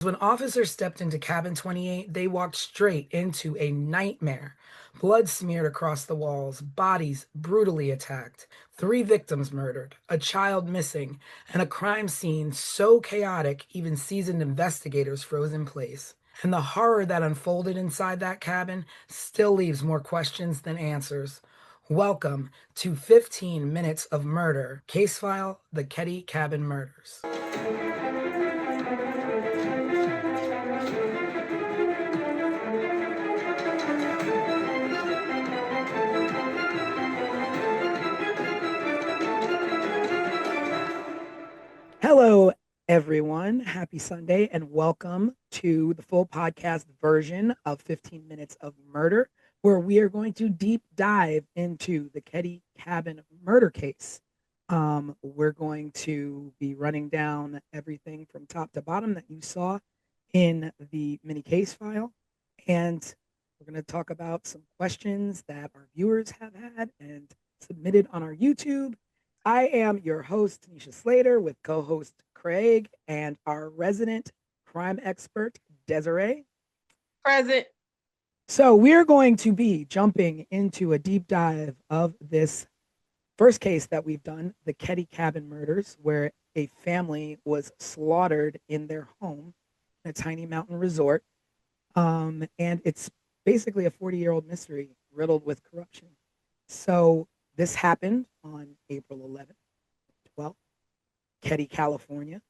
When officers stepped into cabin 28, they walked straight into a nightmare. Blood smeared across the walls, bodies brutally attacked, 3 victims murdered, a child missing, and a crime scene so chaotic even seasoned investigators froze in place. And the horror that unfolded inside that cabin still leaves more questions than answers. Welcome to 15 Minutes of Murder, case file The Keddie Cabin Murders. Hello, everyone. Happy Sunday, and welcome to the full podcast version of 15 Minutes of Murder, where we are going to deep dive into the Keddie Cabin murder case. We're going to be running down everything from top to bottom that you saw in the mini case file, and we're going to talk about some questions that our viewers have had and submitted on our YouTube. I am your host, Tanisha Slater, with co-host Craig and our resident crime expert, Desiree. Present. So we're going to be jumping into a deep dive of this first case that we've done, the Keddie Cabin Murders, where a family was slaughtered in their home in a tiny mountain resort. And it's basically a 40-year-old mystery riddled with corruption. So this happened on April 11th, 12th, Keddie, California.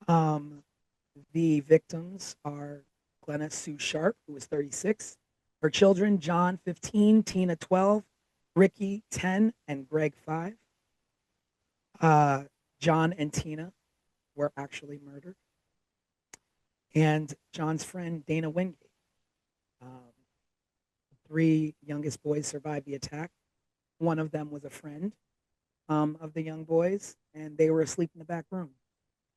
The victims are Glenna Sue Sharpe, who was 36. Her children, John, 15, Tina, 12, Ricky, 10, and Greg, 5. John and Tina were actually murdered. And John's friend, Dana Wingate. 3 youngest boys survived the attack. One of them was a friend of the young boys, and they were asleep in the back room.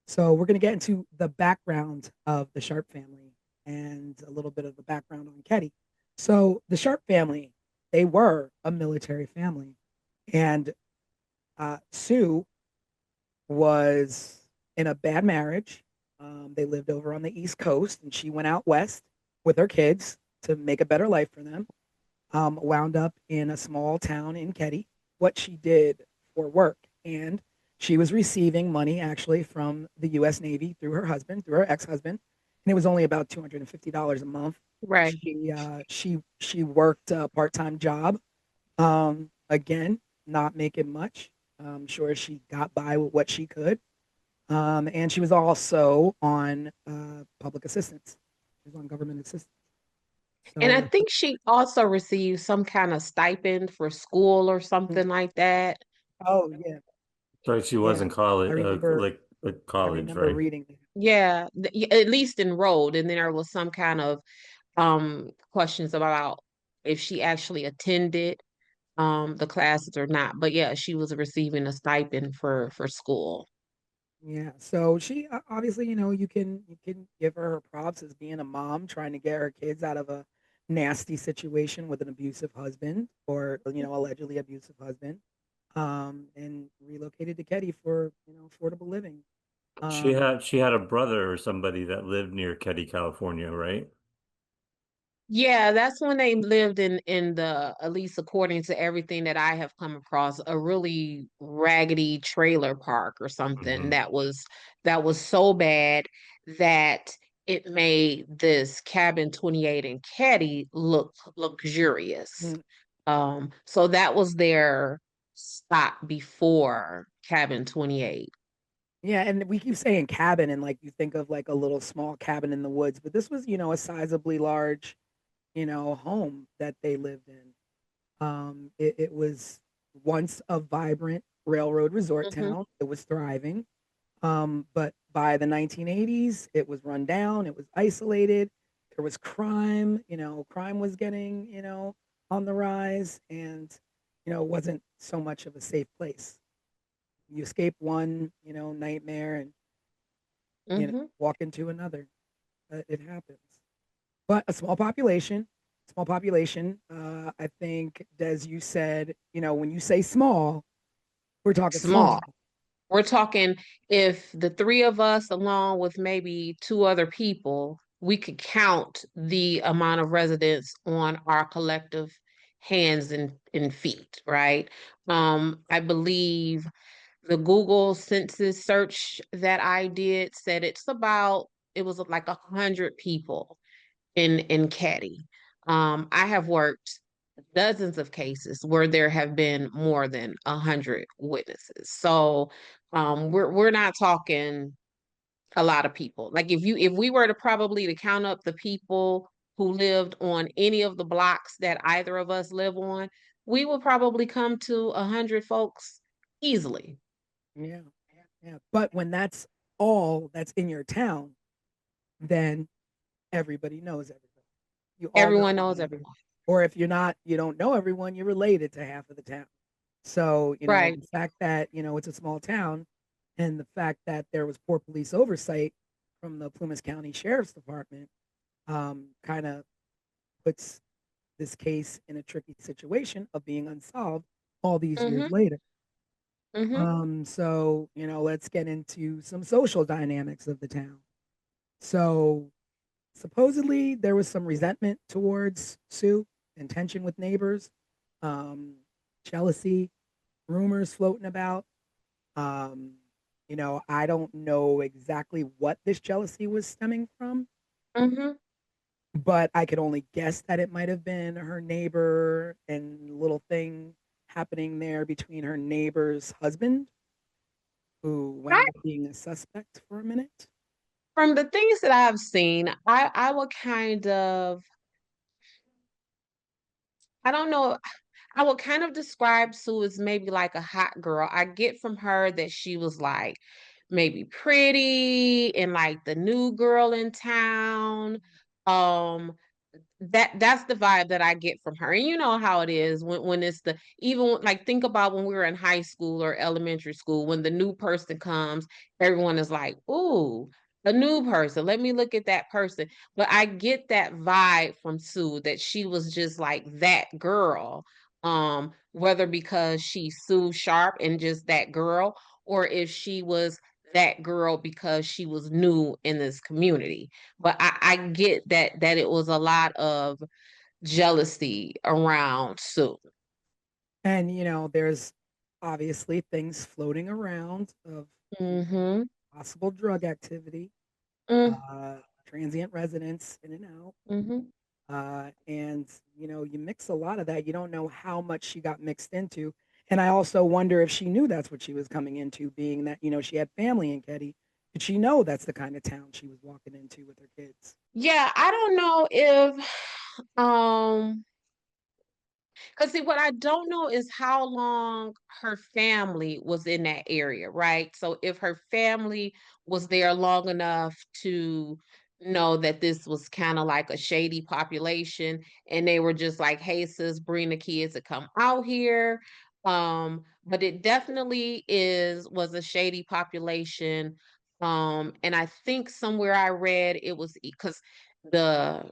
So we're going to get into the background of the Sharpe family and a little bit of the background on Keddie. So the Sharpe family, they were a military family, and Sue was in a bad marriage. They lived over on the East Coast, and she went out west with her kids to make a better life for them. Wound up in a small town in Keddie, what she did for work. And she was receiving money actually from the U.S. Navy through her husband, through her ex-husband. And it was only about $250 a month. Right. She worked a part-time job. Again, not making much. I'm sure she got by with what she could. And she was also on public assistance. She was on government assistance. And I So think she also received some kind of stipend for school or something like that. oh yeah, Right, she was yeah. in college, I remember I college, remember right? reading that. Yeah, at least enrolled. And then there was some kind of questions about if she actually attended the classes or not. But yeah, she was receiving a stipend for school. Yeah. So she obviously, you can give her her props as being a mom trying to get her kids out of a nasty situation with an abusive husband or allegedly abusive husband. And relocated to Keddie for affordable living. She Um, had she had a brother or somebody that lived near Keddie, California, right? Yeah, that's when they lived in the, at least according to everything that I have come across, a really raggedy trailer park or something Hmm. that was so bad that it made this cabin 28 in Keddie look luxurious. mm, So that was their stop before cabin 28. yeah, and we keep saying cabin, and like you think of like a little small cabin in the woods, but this was a sizably large home that they lived in. It was once a vibrant railroad resort Hmm. town. It was thriving. But by the 1980s, it was run down. It was isolated. There was crime. Crime was getting, on the rise, and it wasn't so much of a safe place. You escape one, nightmare, and Hmm. walk into another. It happens. But a small population. I think, Des, you said, when you say small, we're talking Small. small. We're talking if the three of us, along with maybe two other people, we could count the amount of residents on our collective hands and feet, right? I believe the Google census search that I did said it was like 100 people in Keddie. I have worked dozens of cases where there have been more than 100 witnesses. So we're not talking a lot of people. Like if we were to probably to count up the people who lived on any of the blocks that either of us live on, we would probably come to 100 folks easily. Yeah, yeah. But when that's all that's in your town, then everybody knows everybody. You all know Everyone knows everybody. everyone. Or if you're not, you don't know everyone, you're related to half of the town. So, Right. the fact that, it's a small town and the fact that there was poor police oversight from the Plumas County Sheriff's Department kind of puts this case in a tricky situation of being unsolved all these years Mm-hmm. later. Mm-hmm. So, let's get into some social dynamics of the town. So, supposedly there was some resentment towards Sue and tension with neighbors, um, jealousy, rumors floating about. Um, I don't know exactly what this jealousy was stemming from, Mm-hmm. but I could only guess that it might have been her neighbor and little thing happening there between her neighbor's husband, who wound up being a suspect for a minute. From the things that I've seen, I would kind of, I don't know, I would kind of describe Sue as maybe like a hot girl. I get from her that she was like maybe pretty and like the new girl in town. Um, that's the vibe that I get from her. And you know how it is when it's the even like think about when we were in high school or elementary school when the new person comes, everyone is like, "Ooh, a new person. Let me look at that person." But I get that vibe from Sue that she was just like that girl. Whether because she's Sue Sharpe and just that girl, or if she was that girl because she was new in this community. But I get that it was a lot of jealousy around Sue. And, there's obviously things floating around of Mm-hmm. possible drug activity, Mm, uh, transient residents in and out. mm-hmm. And, you mix a lot of that. You don't know how much she got mixed into. And I also wonder if she knew that's what she was coming into, being that, she had family in Keddie. Did she know that's the kind of town she was walking into with her kids? Yeah, I don't know if because see, what I don't know is how long her family was in that area, right? So if her family was there long enough to know that this was kind of like a shady population, and they were just like, "Hey, sis, bring the kids to come out here." But it definitely was a shady population. And I think somewhere I read it was because the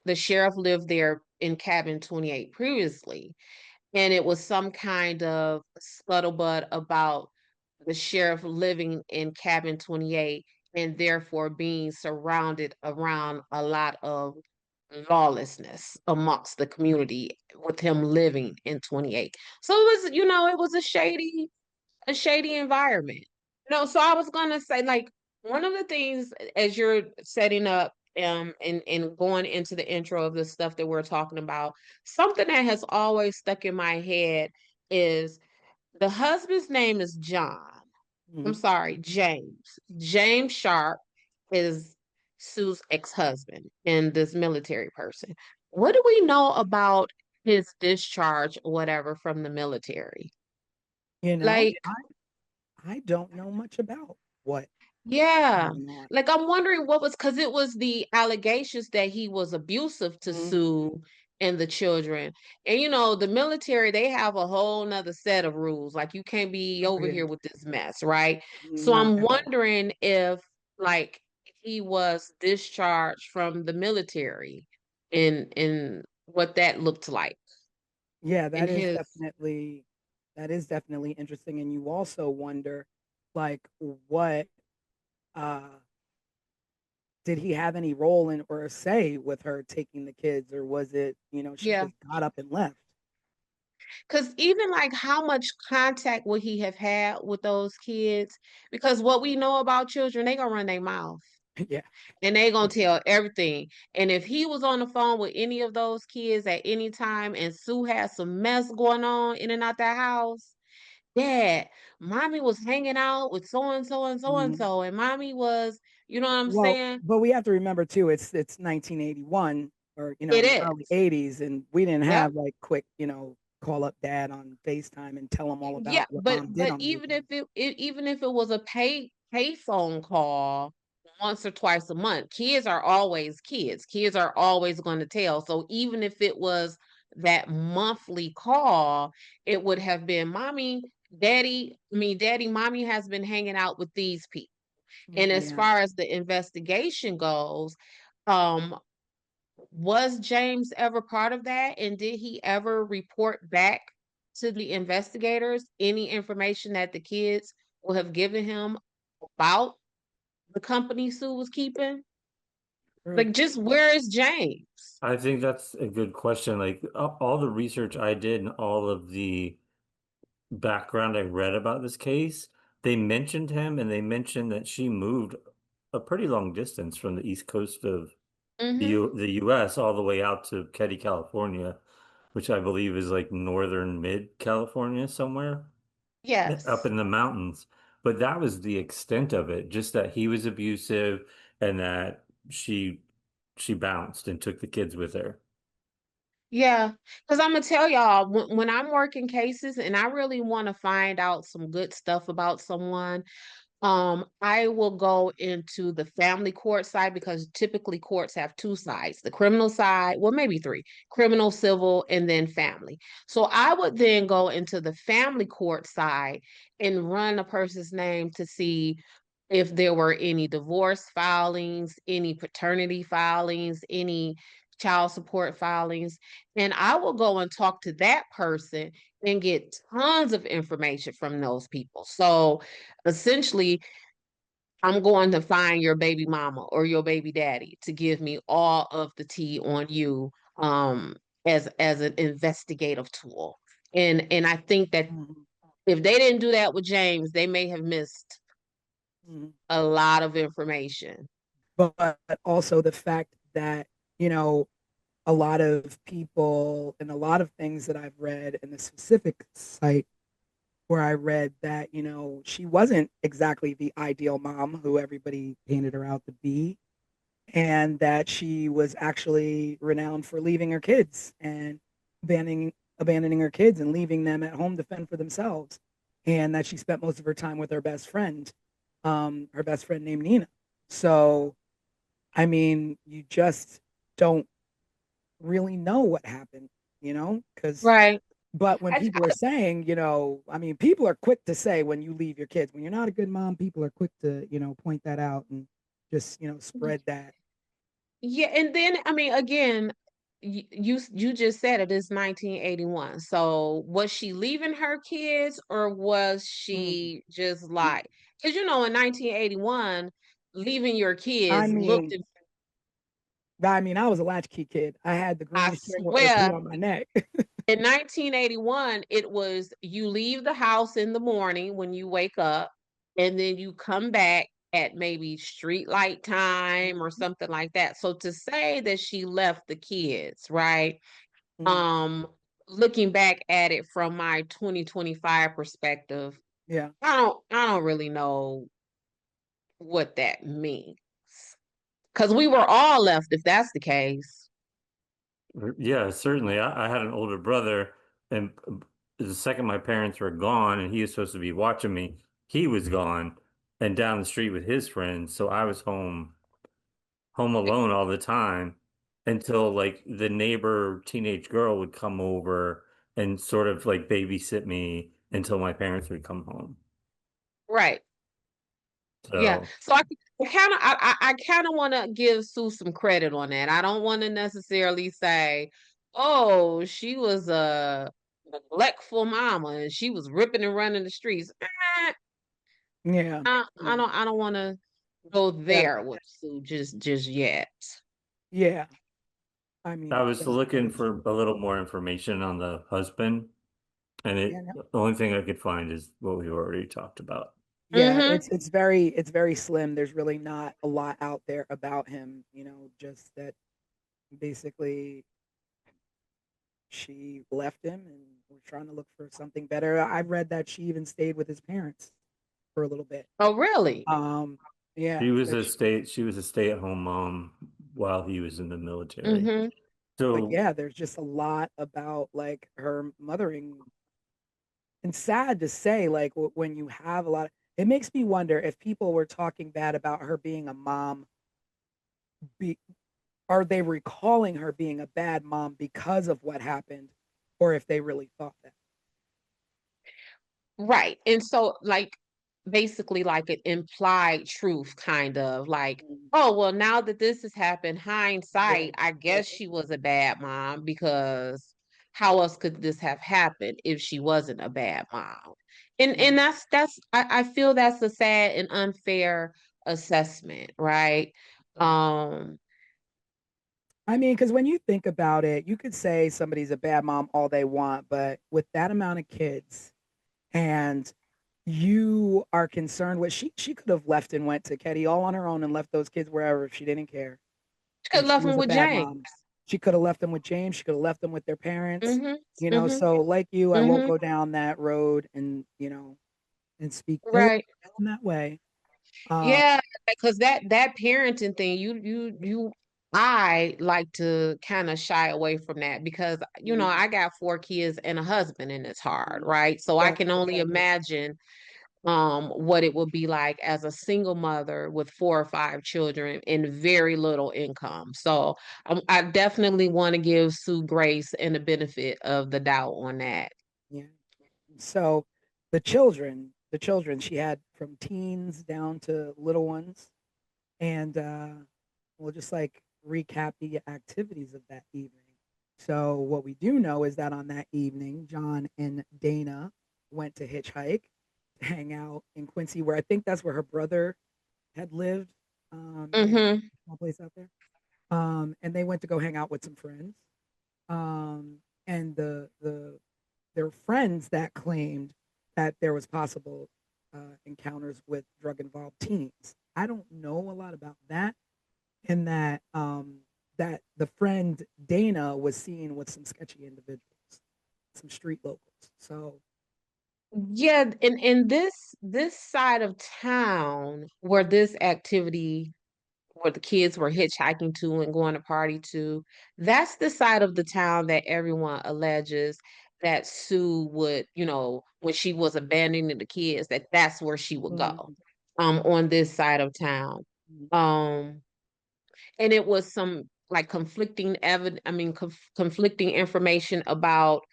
the sheriff lived there in cabin 28 previously, and it was some kind of scuttlebutt about the sheriff living in cabin 28 and therefore being surrounded around a lot of lawlessness amongst the community with him living in 28. So it was, it was a shady environment. No, so I was gonna say, like, one of the things as you're setting up and going into the intro of the stuff that we're talking about, something that has always stuck in my head is the husband's name is John. I'm Mhm. sorry, James. James Sharpe is Sue's ex-husband and this military person. What do we know about his discharge or whatever from the military? You know, Like, I don't know much about what yeah. going on. Like I'm wondering what was because it was the allegations that he was abusive to Mhm. Sue and the children. And the military, they have a whole nother set of rules. Like you can't be Oh, over yeah. here with this mess, right? So Not I'm at all. wondering if like he was discharged from the military in what that looked like Yeah, in that is his definitely. That is definitely interesting. And you also wonder, like, what uh did he have any role in or say with her taking the kids, or was it, she Yeah. just got up and left? Because even like how much contact would he have had with those kids? Because what we know about children, they gonna run their mouth Yeah. and they gonna tell everything. And if he was on the phone with any of those kids at any time and Sue had some mess going on in and out that house, Dad, mommy was hanging out with so and so and so and Mhm. so, and mommy was, you know what I'm Well, saying? but we have to remember too, it's 1981, or It in the early is. 80s, and we didn't Yep. have like quick, call up dad on FaceTime and tell him all Yeah, about what but mom did but on the even if weekend. even if it was a pay phone call once or twice a month, kids are always kids. Kids are always going to tell. So even if it was that monthly call, it would have been mommy, daddy, mommy has been hanging out with these people. And as Yeah. far as the investigation goes, um, was James ever part of that? And did he ever report back to the investigators any information that the kids will have given him about the company Sue was keeping? True. Like, just where is James? I think that's a good question. Like all the research I did and all of the background I read about this case, they mentioned him and they mentioned that she moved a pretty long distance from the east coast of Mm-hmm. The US all the way out to Keddie, California, which I believe is like northern mid California somewhere up Yes. in the mountains. But that was the extent of it, just that he was abusive and that she bounced and took the kids with her. Yeah. Because I'm gonna tell y'all, when I'm working cases and I really want to find out some good stuff about someone, I will go into the family court side because typically courts have two sides, the criminal side, well, maybe three, criminal, civil, and then family. So I would then go into the family court side and run a person's name to see if there were any divorce filings, any paternity filings, any child support filings. And I will go and talk to that person and get tons of information from those people. So essentially, I'm going to find your baby mama or your baby daddy to give me all of the tea on you as an investigative tool. And I think that Mhm. if they didn't do that with James, they may have missed Mhm. a lot of information. But also the fact that, you know, a lot of people and a lot of things that I've read in the specific site where I read that, she wasn't exactly the ideal mom who everybody painted her out to be, and that she was actually renowned for leaving her kids and abandoning her kids and leaving them at home to fend for themselves, and that she spent most of her time with her best friend named Nina. So, I mean, you just don't really know what happened, because Right. but when I, people are saying, I mean, people are quick to say when you leave your kids, when you're not a good mom, people are quick to, point that out and just, spread that. yeah, and then I mean, again, you just said it is 1981. So was she leaving her kids or was Mm. she just like, because in 1981, leaving your I kids looked, mean, I was a latchkey kid. I had the I greenest string or two swear, on my neck. in 1981, it was you leave the house in the morning when you wake up, and then you come back at maybe street light time or something like that. So to say that she left the kids, right? Mm. Um, Looking back at it from my 2025 perspective, Yeah. I don't really know what that means. Because we were all left if that's the case. Yeah, certainly. I had an older brother, and the second my parents were gone and he was supposed to be watching me, he was gone and down the street with his friends. So I was home alone all the time until like the neighbor teenage girl would come over and sort of like babysit me until my parents would come home. Right. Yeah. So So I kind of want to give Sue some credit on that. I don't want to necessarily say, oh, she was a neglectful mama and she was ripping and running the streets. Yeah. I Yeah. don't want to go That, there with Sue just yet. yeah. I I mean, was that looking is for true. a little more information on the husband, and Yeah. No, the only thing I could find is what we already talked about. yeah. Mm-hmm. It's very slim. There's really not a lot out there about him. Just that basically she left him and was trying to look for something better. I read that she even stayed with his parents for a little bit. Oh, really? Um, yeah, that She was a stay-at-home mom while he was in the military. Mm-hmm. but So yeah, there's just a lot about like her mothering, and sad to say, like when you have a lot, it makes me wonder if people were talking bad about her being a mom, be, are they recalling her being a bad mom because of what happened, or if they really thought that. Right. And so, like, basically, like an implied truth, kind of like, Mm, oh, well, now that this has happened, yeah, hindsight, I guess she was a bad mom because how else could this have happened if she wasn't a bad mom? And mm, I feel that's a sad and unfair assessment, right? right. Um, I mean, because when you think about it, you could say somebody's a bad mom all they want, but with that amount of kids, and you are concerned with, she could have left and went to Keddie all on her own and left those kids wherever if she didn't care. she could If have she left him was a with bad James. mom, she could have left them with James. She could have left them with their parents. Mm-hmm. Mm-hmm. So like you, I won't Mm-hmm. go down that road and and speak ill Right. in that way. Um, Yeah, because that parenting thing, I like to kind of shy away from that because mm, I got 4 kids and a husband, and it's hard, mm, right? So I yeah, can only imagine what it would be like as a single mother with 4 or 5 children and very little income. So I definitely want to give Sue grace and the benefit of the doubt on that. yeah. So the children she had from teens down to little ones, and we'll just like recap the activities of that evening. So what we do know is that on that evening, John and Dana went to hitchhike to hang out in Quincy, where I think that's where her brother had lived, in a Mm-hmm. small place out there. And they went to go hang out with some friends. And their friends that claimed that there was possible encounters with drug involved teens. I don't know a lot about that, and that the friend Dana was seen with some sketchy individuals, some street locals. So Yeah, in this side of town where this activity where the kids were hitchhiking to and going to party to, that's the side of the town that everyone alleges that Sue would, when she was abandoning the kids, that's where she would go. mm, On this side of town. mm, Um, and it was some like conflicting evidence, I mean, conflicting information about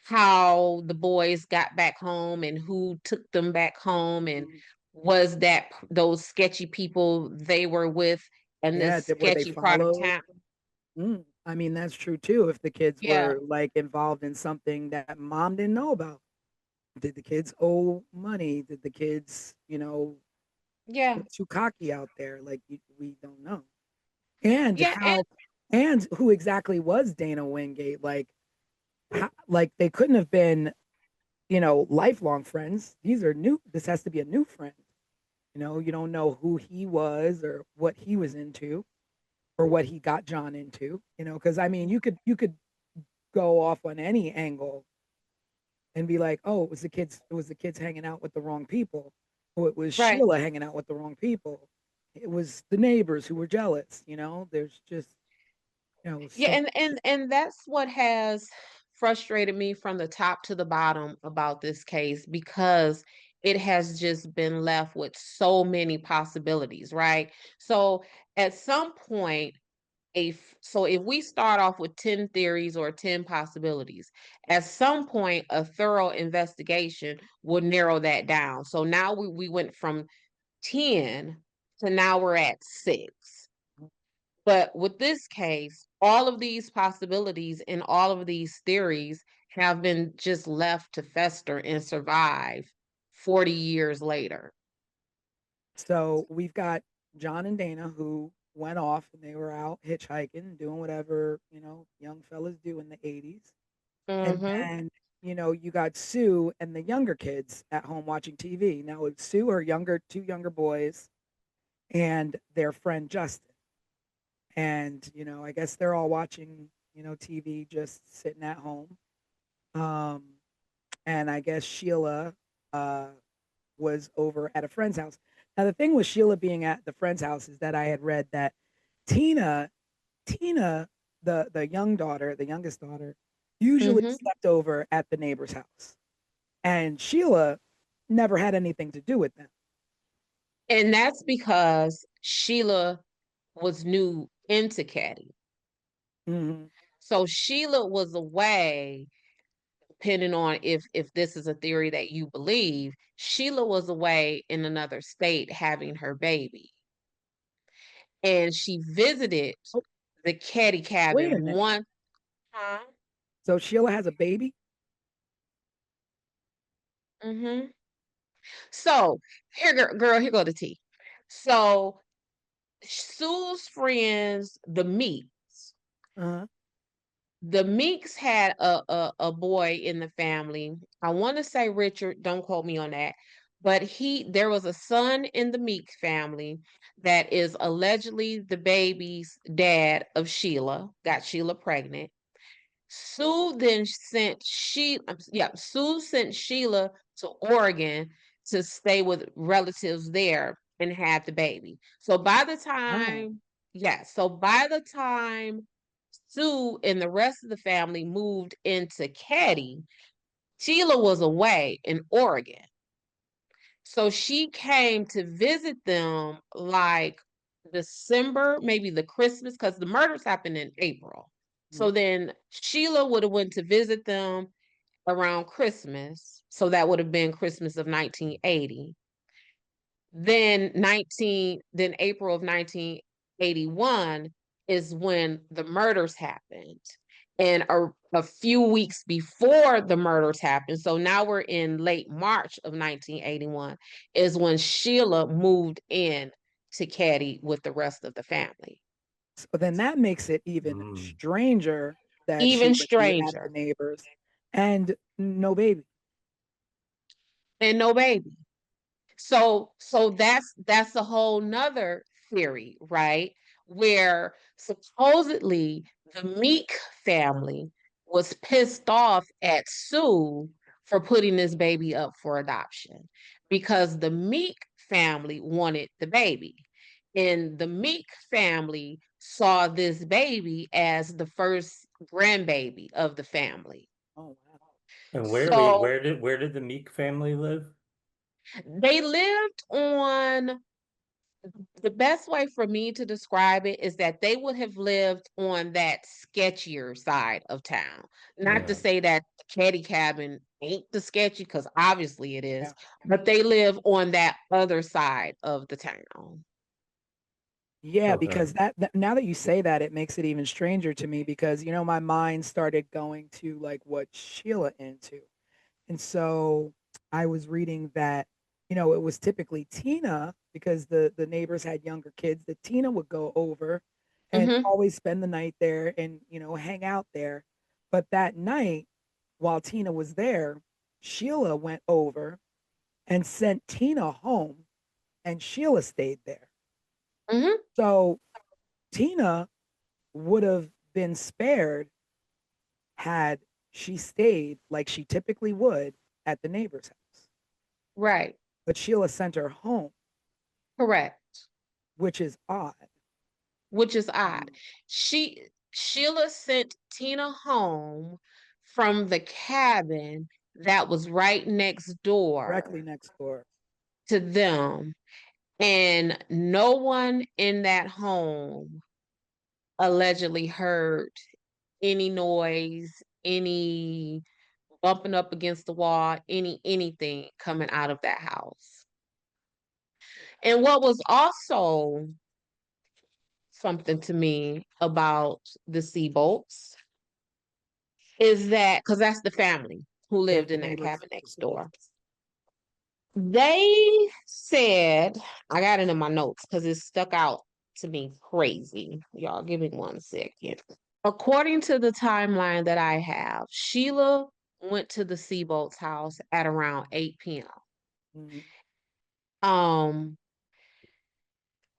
how the boys got back home and who took them back home and mm, was that those sketchy people they were with in yeah, this were they sketchy part of followed? town. I mean, that's true too. If the kids Yeah, were like involved in something that mom didn't know about, did the kids owe money? Did the kids, yeah, get too cocky out there? Like we don't know. And yeah, and how, and who exactly was Dana Wingate? Like, like they couldn't have been, lifelong friends. These are new. This has to be a new friend. You don't know who he was or what he was into or what he got John into. Because I mean, you could go off on any angle and be like, oh, it was the kids hanging out with the wrong people, or it was right. Sheila hanging out with the wrong people. It was the neighbors who were jealous. There's just Yeah, so and that's what has frustrated me from the top to the bottom about this case because it has just been left with so many possibilities, right? So at some point, if we start off with 10 theories or 10 possibilities, at some point a thorough investigation will narrow that down. So now we went from 10 to now we're at 6. But with this case, all of these possibilities and all of these theories have been just left to fester and survive 40 years later. So we've got John and Dana who went off and they were out hitchhiking, doing whatever, young fellas do in the 80s. And Mm-hmm. then, you got Sue and the younger kids at home watching TV. Now, it's Sue, her two younger boys, and their friend Justin. And, I guess they're all watching, TV, just sitting at home. Um, and I guess Sheila uh, was over at a friend's house. Now, the thing with Sheila being at the friend's house is that I had read that Tina, Tina, the young daughter, the youngest daughter, usually Mm-hmm. slept over at the neighbor's house, and Sheila never had anything to do with them. And that's because Sheila was new into Keddie. Mm-hmm. So Sheila was away, depending on if this is a theory that you believe, Sheila was away in another state having her baby. And she visited Oh, the Keddie wait a Cabin minute. one time. So Sheila has a baby? Mm-hmm. So here, girl, here go the tea. So Sue's friends, the Meeks. Uh-huh. The Meeks had a boy in the family. I want to say Richard, don't quote me on that. But there was a son in the Meeks family that is allegedly the baby's dad of Sheila, got Sheila pregnant. Sue then sent Sue sent Sheila to Oregon to stay with relatives there and had the baby. So by the Wow. time, so by the time Sue and the rest of the family moved into Keddie, Sheila was away in Oregon. So she came to visit them like December, maybe the Christmas, because the murders happened in April. So Mhm. then Sheila would have went to visit them around Christmas. So that would have been Christmas of 1980. Then April of 1981 is when the murders happened. And a few weeks before the murders happened, so now we're in late March of 1981, is when Sheila moved in to Keddie with the rest of the family. So then that makes it even Mm. stranger that she Even would be at the stranger. neighbors and no baby. And no baby. So that's a whole nother theory, right? Where supposedly the Meek family was pissed off at Sue for putting this baby up for adoption because the Meek family wanted the baby. And the Meek family saw this baby as the first grandbaby of the family. Oh wow. And So where did the Meek family live? they lived on the best way for me to describe it is that they would have lived on that sketchier side of town. Not to Yeah. say that the Keddie Cabin ain't the sketchy, because obviously it Yeah. is, but they live on that other side of the town. Yeah, Okay. because now that you say that, it makes it even stranger to me because my mind started going to like what Sheila into. And so I was reading that, it was typically Tina because the neighbors had younger kids that Tina would go over and Mm-hmm. always spend the night there and, hang out there. But that night, while Tina was there, Sheila went over and sent Tina home and Sheila stayed there. Mm-hmm. So Tina would have been spared had she stayed like she typically would at the neighbor's house. Right. But Sheila sent her home, Correct. which is odd. Which is odd. Um, Sheila sent Tina home from the cabin that was right next directly door next door. to them. And no one in that home allegedly heard any noise, any bumping up against the wall, anything coming out of that house. And what was also something to me about the Seabolts is that because that's the family who lived the in that neighbors. cabin next door. They said, I got it in my notes because it stuck out to me crazy. Y'all, give me 1 second. According to the timeline that I have, Sheila went to the Seabolt's house at around 8 p.m. Mhm.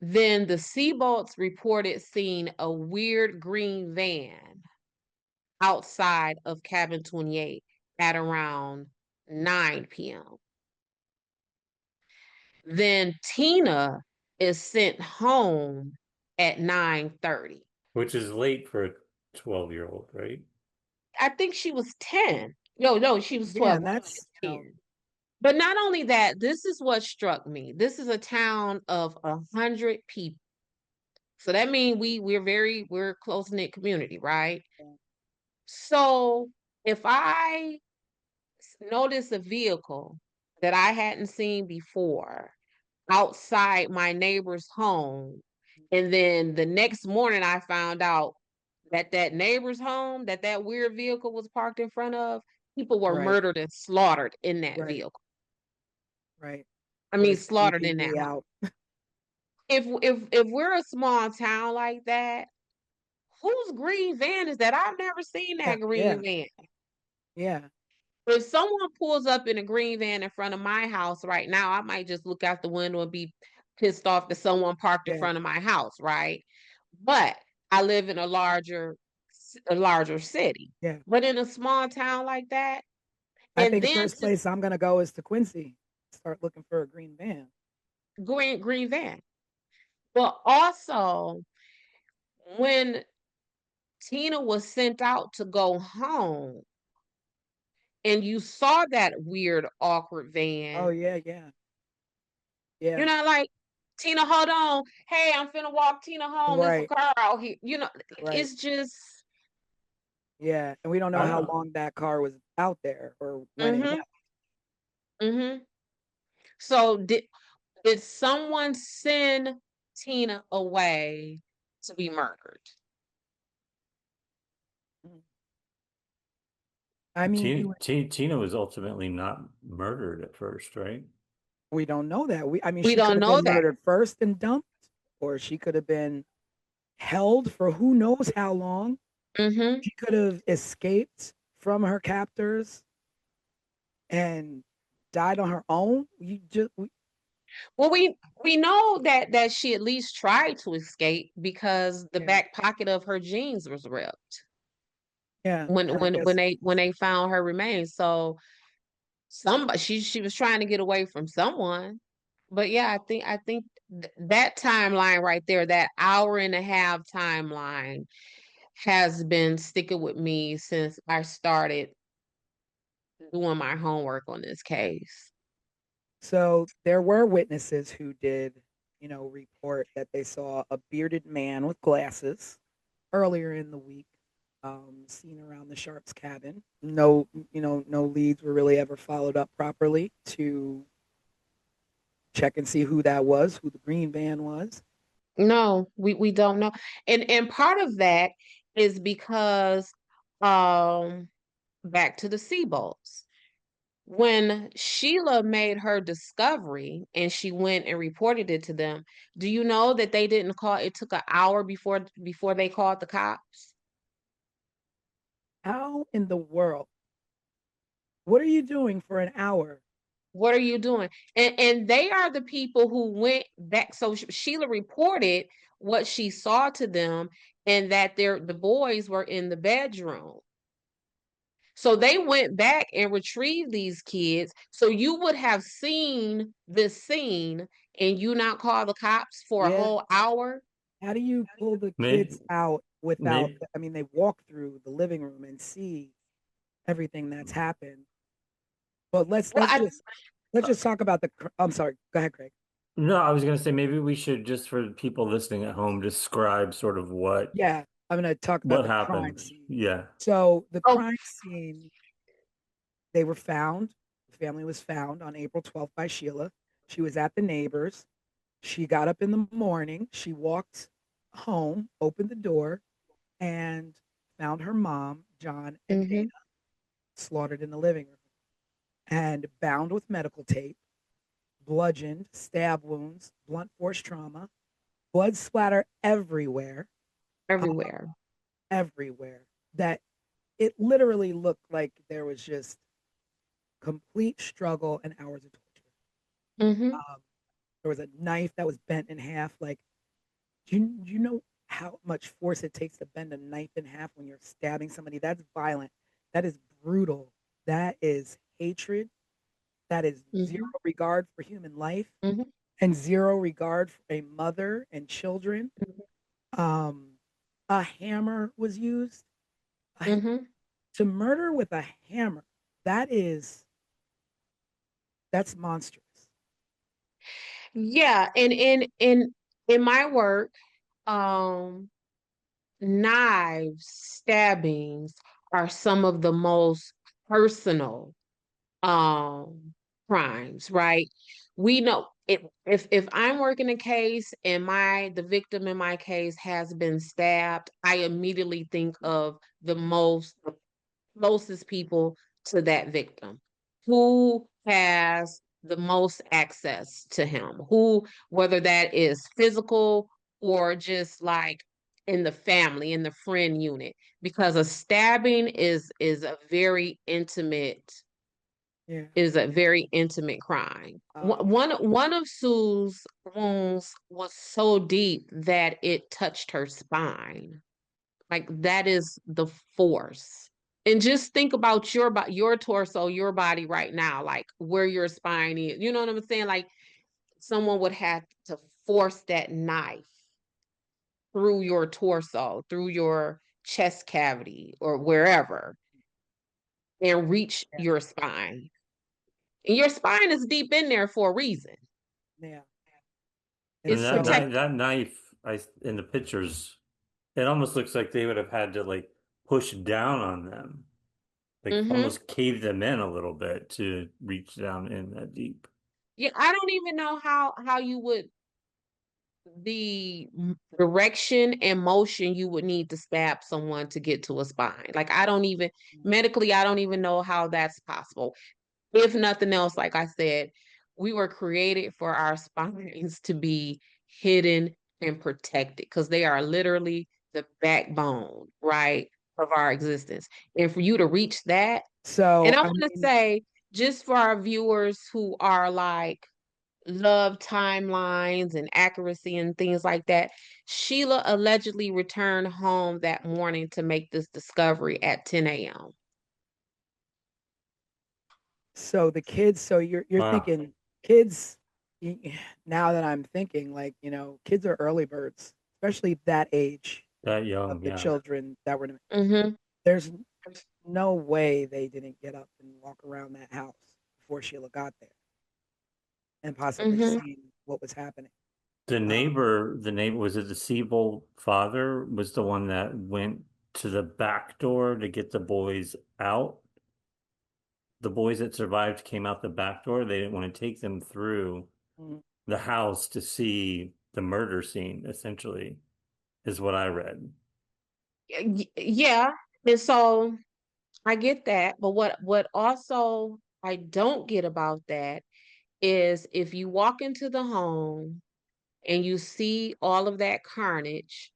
Then the Seabolts reported seeing a weird green van outside of cabin 28 at around 9 p.m. Then Tina is sent home at 9:30. Which is late for a 12-year-old, right? I think she was 10. No, she was Yeah, 12. and Going that's on 10. But not only that, this is what struck me. This is a town of 100 people. So that means we're a close-knit community, right? So if I notice a vehicle that I hadn't seen before outside my neighbor's home, and then the next morning I found out that that neighbor's home that weird vehicle was parked in front of, people were right, murdered and slaughtered in that right, vehicle. right. I Or mean, the slaughtered in that CBP home. out. If we're a small town like that, whose green van is that? I've never seen that Yeah, green van. yeah, If someone pulls up in a green van in front of my house right now, I might just look out the window and be pissed off that someone parked in yeah, front of my house, right? But I live in a larger city. yeah. But in a small town like that, I and think the then first place I'm gonna go is to Quincy. Start looking for a green van. green van. But also when Tina was sent out to go home and you saw that weird, awkward Oh van, yeah, yeah, you're yeah. not like, Tina, hold on. Hey, I'm finna walk Tina home. There's a Right, car out here. right. It's just, Yeah, and we don't know I how don't. long that car was out there or when it mm-hmm, left. mm-hmm. So did someone send Tina away to be murdered? Mm. I mean, Tina was ultimately not murdered at first, right? we don't know that. I mean, We she could don't have know been that. murdered first and dumped, or she could have been held for who knows how long. Mm-hmm. She could have escaped from her captors and died on her own. Well, we know that she at least tried to escape because the Yeah, back pocket of her jeans was ripped yeah, when and I when when guess they when they found her remains. So somebody she was trying to get away from someone. But yeah, I think that timeline right there, that hour and a half timeline, has been sticking with me since I started doing my homework on this case. so. There were witnesses who did, report that they saw a bearded man with glasses earlier in the week, seen around the Sharps cabin. No, no leads were really ever followed up properly to check and see who that was, who the green van was. No, we don't know. And part of that is because um back to the Seabolts. When Sheila made her discovery and she went and reported it to them, do you know that they didn't call, it took an hour before they called the cops? How in the world? What are you doing for an hour? What are you doing? And they are the people who went back. So Sheila reported what she saw to them and that the boys were in the bedroom. So they went back and retrieved these kids. So you would have seen this scene and you not call the cops for a Yeah. whole hour. How do you pull the Maybe, kids out without? maybe, I mean, they walk through the living room and see everything that's happened. But let's Well, let's just let's just talk about the. I'm sorry. Go ahead, Craig. no, I was gonna say maybe we should just for people listening at home describe sort of Yeah, I'm going to talk about what the crime happened. scene. Yeah. So the oh, crime scene, they were found. The family was found on April 12th by Sheila. She was at the neighbors. She got up in the morning. She walked home, opened the door, and found her mom, John, and Mm-hmm. Dana slaughtered in the living room and bound with medical tape, bludgeoned, stab wounds, blunt force trauma, blood splatter everywhere, uh, Everywhere. everywhere. That it literally looked like there was just complete struggle and hours of torture. Mm-hmm. Um, there was a knife that was bent in half. Like, do you know how much force it takes to bend a knife in half when you're stabbing somebody? That's violent. That is brutal. That is hatred. That is zero Mm-hmm. regard for human life Mm-hmm. and zero regard for a mother and children. Um, a hammer was used. A- Mm-hmm. to murder with a hammer, that is that's monstrous. Yeah, and in my work, um, knives, stabbings are some of the most personal crimes, right? We know if I'm working a case and my the victim in my case has been stabbed, I immediately think of the closest people to that victim. Who has the most access to him? Who, whether that is physical or just like in the family, in the friend unit, because a stabbing Yeah. is a very intimate crime. Um, One of Sue's wounds was so deep that it touched her spine. Like that is the force. And just think about your torso, your body right now, like where your spine is. You know what I'm saying? Like someone would have to force that knife through your torso, through your chest cavity or wherever and reach yeah. your spine. And your spine is deep in there for a reason. Yeah. And And It's that so knife, protected. that knife, in the pictures, it almost looks like they would have had to like push down on them, like Mm-hmm. almost cave them in a little bit to reach down in that deep. Yeah, I don't even know how you would the direction and motion you would need to stab someone to get to a spine. Like I don't even medically, I don't even know how that's possible. If nothing else, like I said, we were created for our spines to be hidden and protected because they are literally the backbone, right, of our existence. And for you to reach that, and so I I want to mean, say, just for our viewers who are like love timelines and accuracy and things like that. Sheila allegedly returned home that morning to make this discovery at 10 a.m. so the kids, so you're Wow, thinking kids now that I'm thinking like, kids are early birds, especially that age that of young, the yeah. children that were Mm-hmm. there's no way they didn't get up and walk around that house before Sheila got there and possibly Mm-hmm. seen what was happening. Um, The neighbor, was it the Siebel father, was the one that went to the back door to get the boys out. The boys that survived came out the back door. They didn't want to take them through mm, the house to see the murder scene, essentially, is what I read. Yeah. And so I get that. But what also I don't get about that is if you walk into the home and you see all of that carnage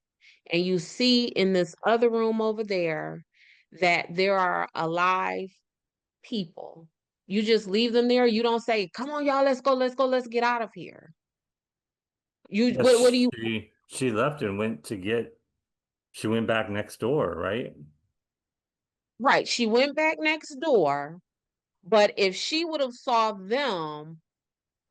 and you see in this other room over there that there are alive people. You just leave them there. You don't say, "Come on, y'all, let's get out of here." You what do Yes, you she left and she went back next door, right? right? She went back next door, but if she would have saw them,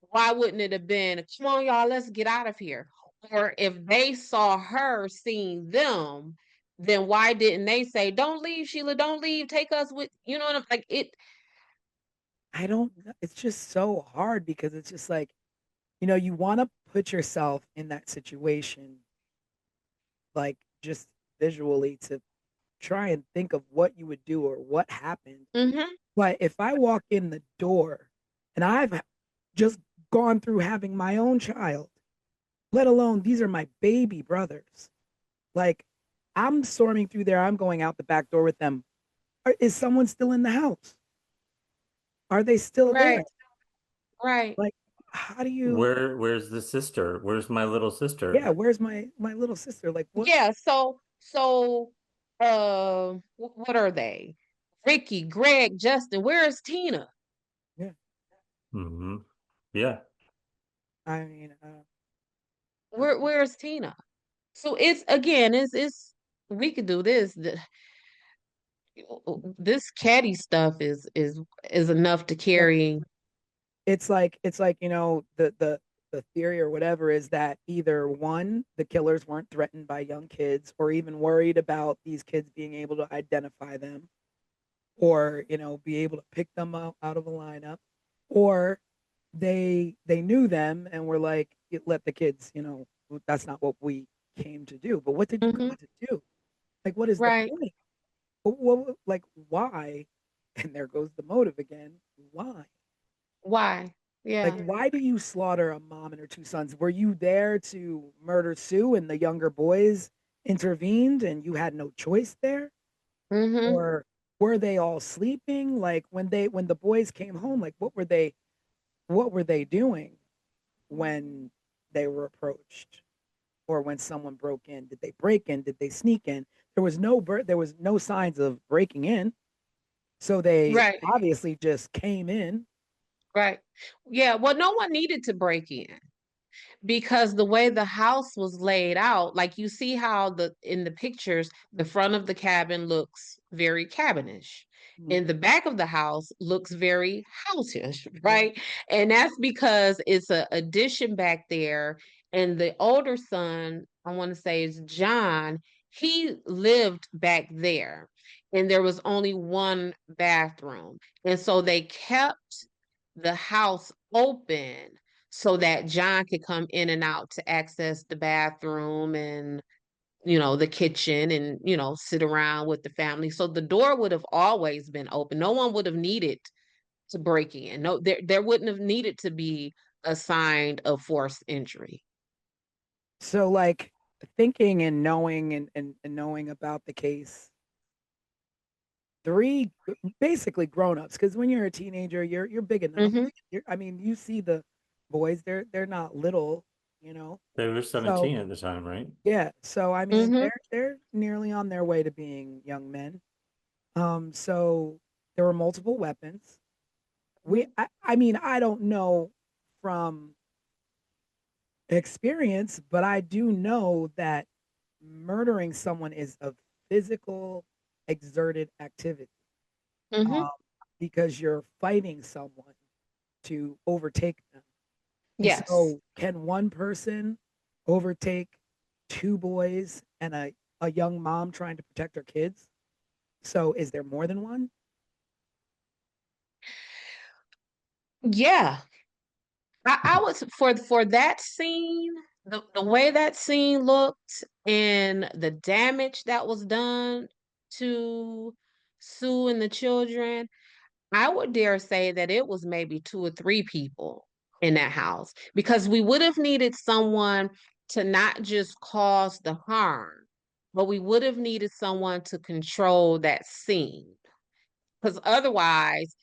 why wouldn't it have been, "Come on, y'all, let's get out of here"? Or if they saw her seeing them, then why didn't they say, "Don't leave, Sheila, don't leave, take us with," you know what I'm like it I don't know. It's just so hard because it's just like, you want to put yourself in that situation, like just visually to try and think of what you would do or what happened. mm-hmm, But if I walk in the door and I've just gone through having my own child, let alone these are my baby brothers, like I'm storming through there. I'm going out the back door with them. Is someone still in the house? Are they still Right, there? right. Like, how do you? Where's the sister? Where's my little Yeah, sister? where's my little sister? Like, what? Yeah, so what are they? Ricky, Greg, Justin, where is Tina? Yeah, Hmm. Yeah. I mean, Where is Tina? So it's again, it's we could do this. This caddy stuff is enough to well, carry. it's like the theory or whatever is that either one, the killers weren't threatened by young kids or even worried about these kids being able to identify them, or be able to pick them out of a lineup, or they knew them and were like, let the kids, that's not what we came to do. But what did you Mhm. come to do? Like, what is the Right. point? Like, why? And there goes the motive again. Why? Why? Like, Yeah. why do you slaughter a mom and her two sons? Were you there to murder Sue and the younger boys intervened and you had no choice there? Mm-hmm. Or were they all sleeping? Like, when the boys came home, like, what were they doing when they were approached, or when someone broke in? Did they break in? Did they sneak in? There was no signs of breaking in, so they Right. obviously just came in. Right. Yeah. Well, no one needed to break in, because the way the house was laid out, like you see how the in the pictures, the front of the cabin looks very cabinish. Mhm. And the back of the house looks very houseish, Yeah, right? And that's because it's a addition back there. And the older son, I want to say is John, he lived back there. And there was only one bathroom. And so they kept the house open so that John could come in and out to access the bathroom and, the kitchen and, sit around with the family. So the door would have always been open. No one would have needed to break in. No, there wouldn't have needed to be a sign of forced entry. so like, thinking and knowing and knowing about the case, three basically grown-ups, because when you're a teenager, you're big enough. Mm-hmm. I mean, you see the boys, they're not little, you know They were so 17 at the time, right? yeah, so I mean, Mm-hmm. they're nearly on their way to being young men. So there were multiple weapons. I mean, I don't know from experience, but I do know that murdering someone is a physical, exerted activity, Mm-hmm. um, because you're fighting someone to overtake them. And Yes. so, can one person overtake two boys and a young mom trying to protect her kids? So, is there more than one? Yeah. I was for that scene, the way that scene looked and the damage that was done to Sue and the children, I would dare say that it was maybe two or three people in that house, because we would have needed someone to not just cause the harm, but we would have needed someone to control that scene. Because otherwise,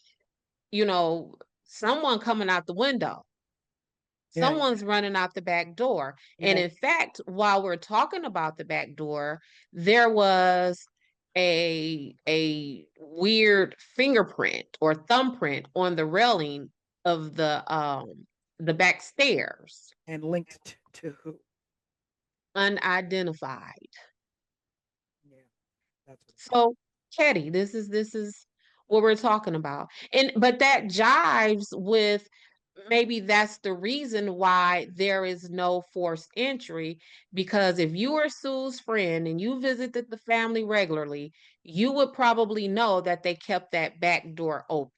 you know, someone coming out the window, Yeah, someone's running out the back door. And yeah, in fact, while we're talking about the back door, there was a weird fingerprint or thumbprint on the railing of the back stairs, and linked to who? unidentified. Yeah, that's what. So, Keddie, this is what we're talking about. And but that jives with, maybe that's the reason why there is no forced entry, because if you are Sue's friend and you visited the family regularly, you would probably know that they kept that back door open.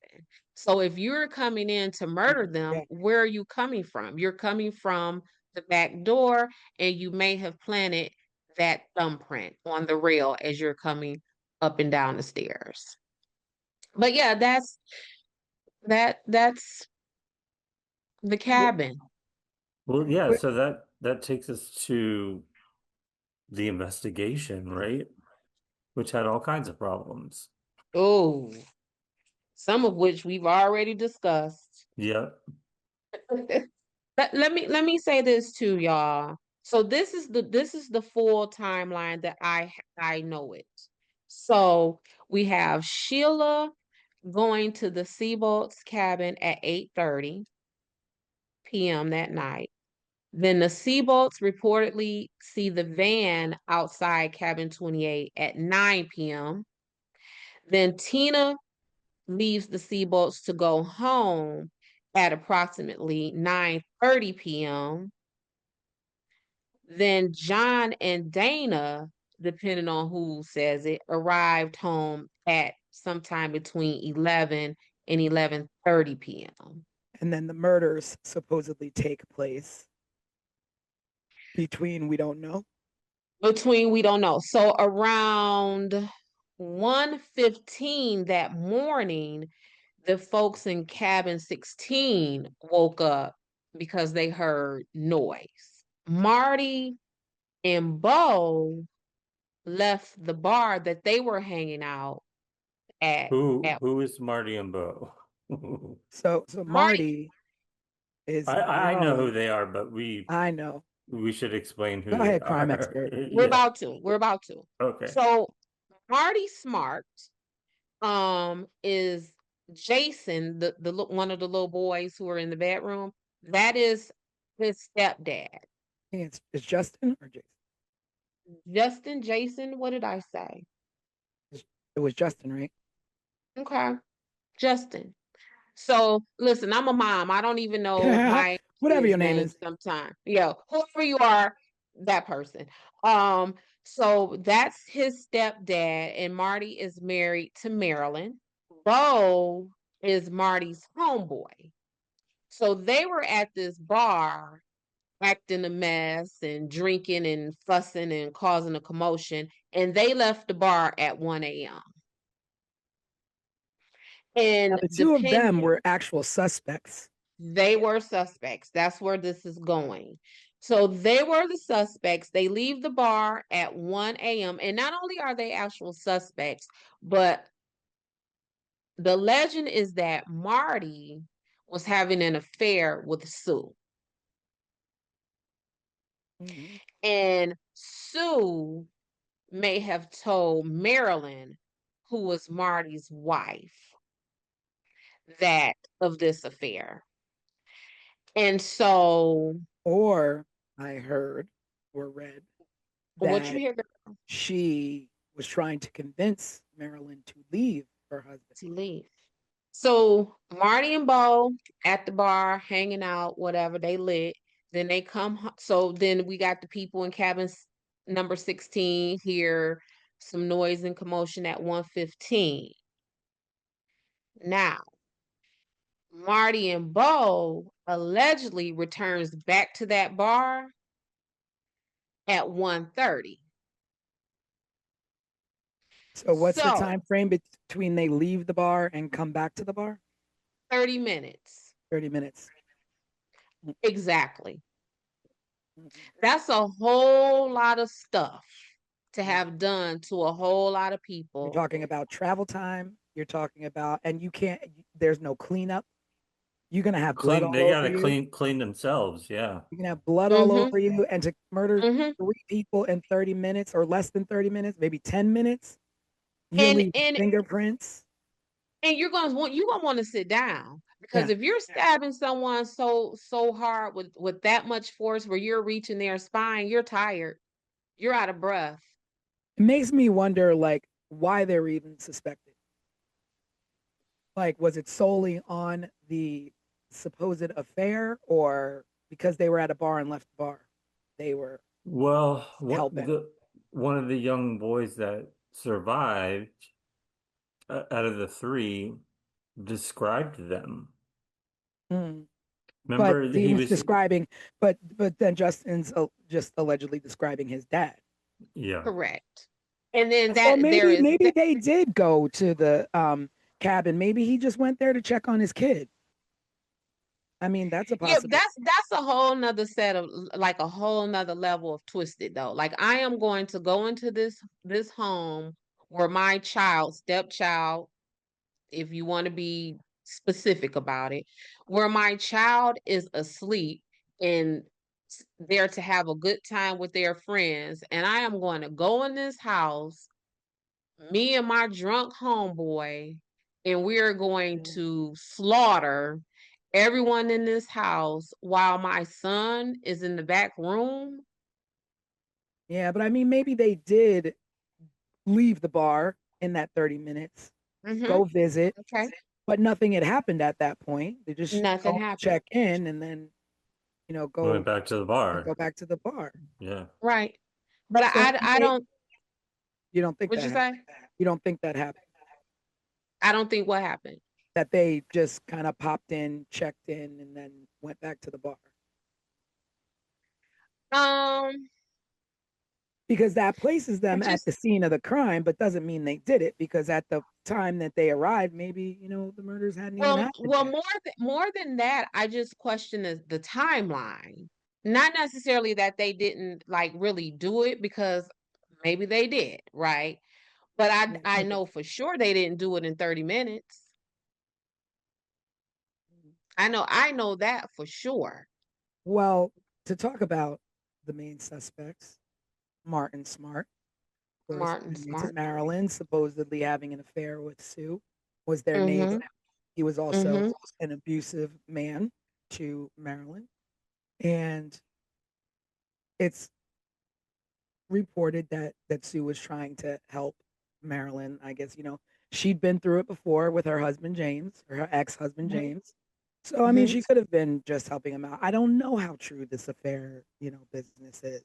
So if you're coming in to murder them, Yeah, where are you coming from? You're coming from the back door, and you may have planted that thumbprint on the rail as you're coming up and down the stairs. But yeah, that's the well, cabin. Well, yeah, but so that takes us to the investigation, right? Which had all kinds of problems. Oh, some of which we've already discussed. Yeah. Let me say this too, y'all. So this is the full timeline that I know it. So we have Sheila going to the Seabolt's cabin at 8:30 p.m. that night. Then the Seabolts reportedly see the van outside cabin 28 at 9 p.m. Then Tina leaves the Seabolts to go home at approximately 9:30 p.m. Then John and Dana, depending on who says it, arrived home at sometime between 11 and 11:30 p.m. And then the murders supposedly take place between we don't know. Between we don't know. So around 1:15 that morning, the folks in cabin 16 woke up because they heard noise. Marty and Bo left the bar that they were hanging out at. Who is Marty and Bo? So Marty, Marty is I know who Bo. they are, but we I know. should explain who Go they ahead, crime are. expert. we're Yeah. about to. We're about to. Okay. So Marty Smart is Jason, one of the little boys who are in the bedroom. That is his stepdad. It's Justin or Jason? Justin, Jason, what did I say? It was Justin, right? Okay. Justin. So listen, I'm a mom. I don't even know my Whatever kids' your name names is. sometimes. Yeah, whoever you are, that person. So that's his stepdad, and Marty is married to Marilyn. Bo is Marty's homeboy. So they were at this bar acting a mess and drinking and fussing and causing a commotion, and they left the bar at 1 a.m. Now, And the two of depend them were actual suspects. They were suspects. That's where this is going. So they were the suspects. They leave the bar at 1 a.m. And not only are they actual suspects, but the legend is that Marty was having an affair with Sue. Mhm. And Sue may have told Marilyn, who was Marty's wife, that of this affair. And so, Or I heard or read what you that hear she was trying to convince Marilyn to leave her husband. to leave? So Marty and Bo at the bar, hanging out, whatever, they lit. Then they come. So then we got the people in cabin number 16 hear some noise and commotion at 1:15. Now, Marty and Bo allegedly returns back to that bar at 1:30. So what's the So time frame between they leave the bar and come back to the bar? 30 minutes. 30 minutes. Exactly. Mhm. That's a whole lot of stuff to Yeah. have done to a whole lot of You're people. talking about travel time. You're talking about, and you can't, there's no cleanup. You're going to have blood Clean. all They over gotta you. clean themselves. Yeah. You can have blood all Mm-hmm. over you, and to murder Mm-hmm. 3 people in 30 minutes or less than 30 minutes, maybe 10 minutes, you're And leaving and fingerprints. and you're gonna want to sit down because Yeah. if you're stabbing someone so hard with that much force where you're reaching their spine, you're tired, you're out of breath. It makes me wonder, like, why they were even suspected. Like, was it solely on the supposed affair, or because they were at a bar and left the bar, they were Well, hell bent? one of the young boys that survived out of the three described them. Mm. But Remember, he he was was, describing, but then Justin's just allegedly describing his dad. yeah. Correct. And then So that there maybe is maybe they did go to the cabin. Maybe he just went there to check on his kid. I mean, that's a Yeah, possibility. that's a whole nother set of like a whole nother level of twisted though. Like I am going to go into this home where my stepchild, if you want to be specific about it, where my child is asleep and there to have a good time with their friends, and I am going to go in this house, me and my drunk homeboy, and we are going Mm. to slaughter everyone in this house while my son is in the back room. Yeah, but I mean, maybe they did leave the bar in that 30 minutes, Mm-hmm. go visit, Okay. but nothing had happened at that point. They just Nothing called, happened. check in, and then, We went go back to the and bar. go back to the bar. Right. Right. But So I don't, you don't think what'd that you happened? say? You don't think that happened? I don't think what happened. That they just kind of popped in, checked in, and then went back to the bar? Um, Because that places I them at just the scene of the crime, but doesn't mean they did it, because at the time that they arrived, maybe, the murders hadn't even happened well yet. more than that, I just question the timeline. Not necessarily that they didn't like really do it because maybe they did, right? But I Mhm. know for sure they didn't do it in 30 minutes. I know that for sure. Well, to talk about the main suspects, Martin Smart, of course, Martin married to Smart. Marilyn, supposedly having an affair with Sue, was their neighbor. Mm-hmm. He was also Mm-hmm. an abusive man to Marilyn. And it's reported that Sue was trying to help Marilyn. I guess, she'd been through it before with her husband James, or her ex-husband James. So I mean, Mm-hmm. she could have been just helping him out. I don't know how true this affair, business is.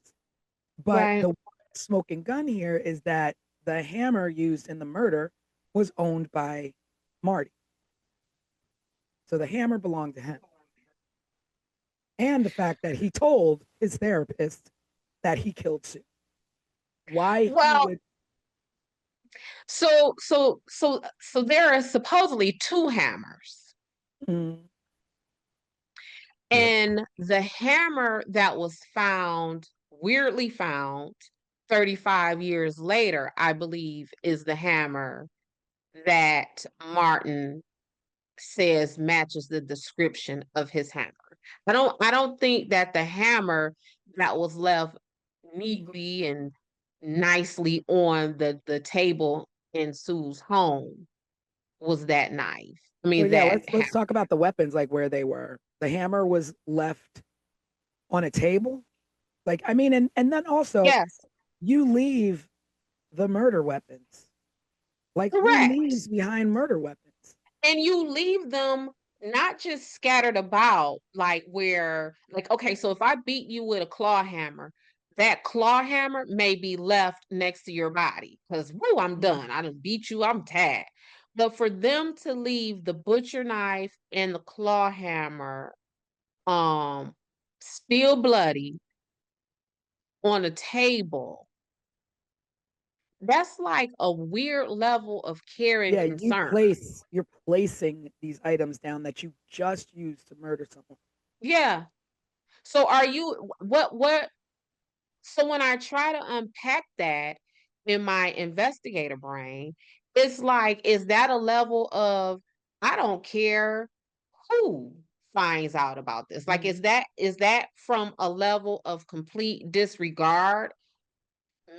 But Right. the smoking gun here is that the hammer used in the murder was owned by Marty. So the hammer belonged to him. And the fact that he told his therapist that he killed Sue. Why he Well, would. so there are supposedly two hammers. Mm, Yep. And the hammer that was found, weirdly found 35 years later, I believe, is the hammer that Martin says matches the description of his hammer. I don't think that the hammer that was left neatly and nicely on the table in Sue's home was that knife. I so mean yeah, that let's hammer. talk about the weapons, like where they were. The hammer was left on a table. Like, I mean, and then also Yes, you leave the murder weapons. Like, who correct. leaves behind murder weapons? And you leave them not just scattered about, like where, like, okay, so if I beat you with a claw hammer, that claw hammer may be left next to your body because, whoo, I'm Mhm. done. I done beat you, I'm tagged. But for them to leave the butcher knife and the claw hammer, um, still bloody on a table, that's like a weird level of care and Yeah, concern. you're placing these items down that you just used to murder someone. Yeah. So are you what so when I try to unpack that in my investigator brain, it's like, is that a level of I don't care who finds out about this? Like, Mhm. is that from a level of complete disregard?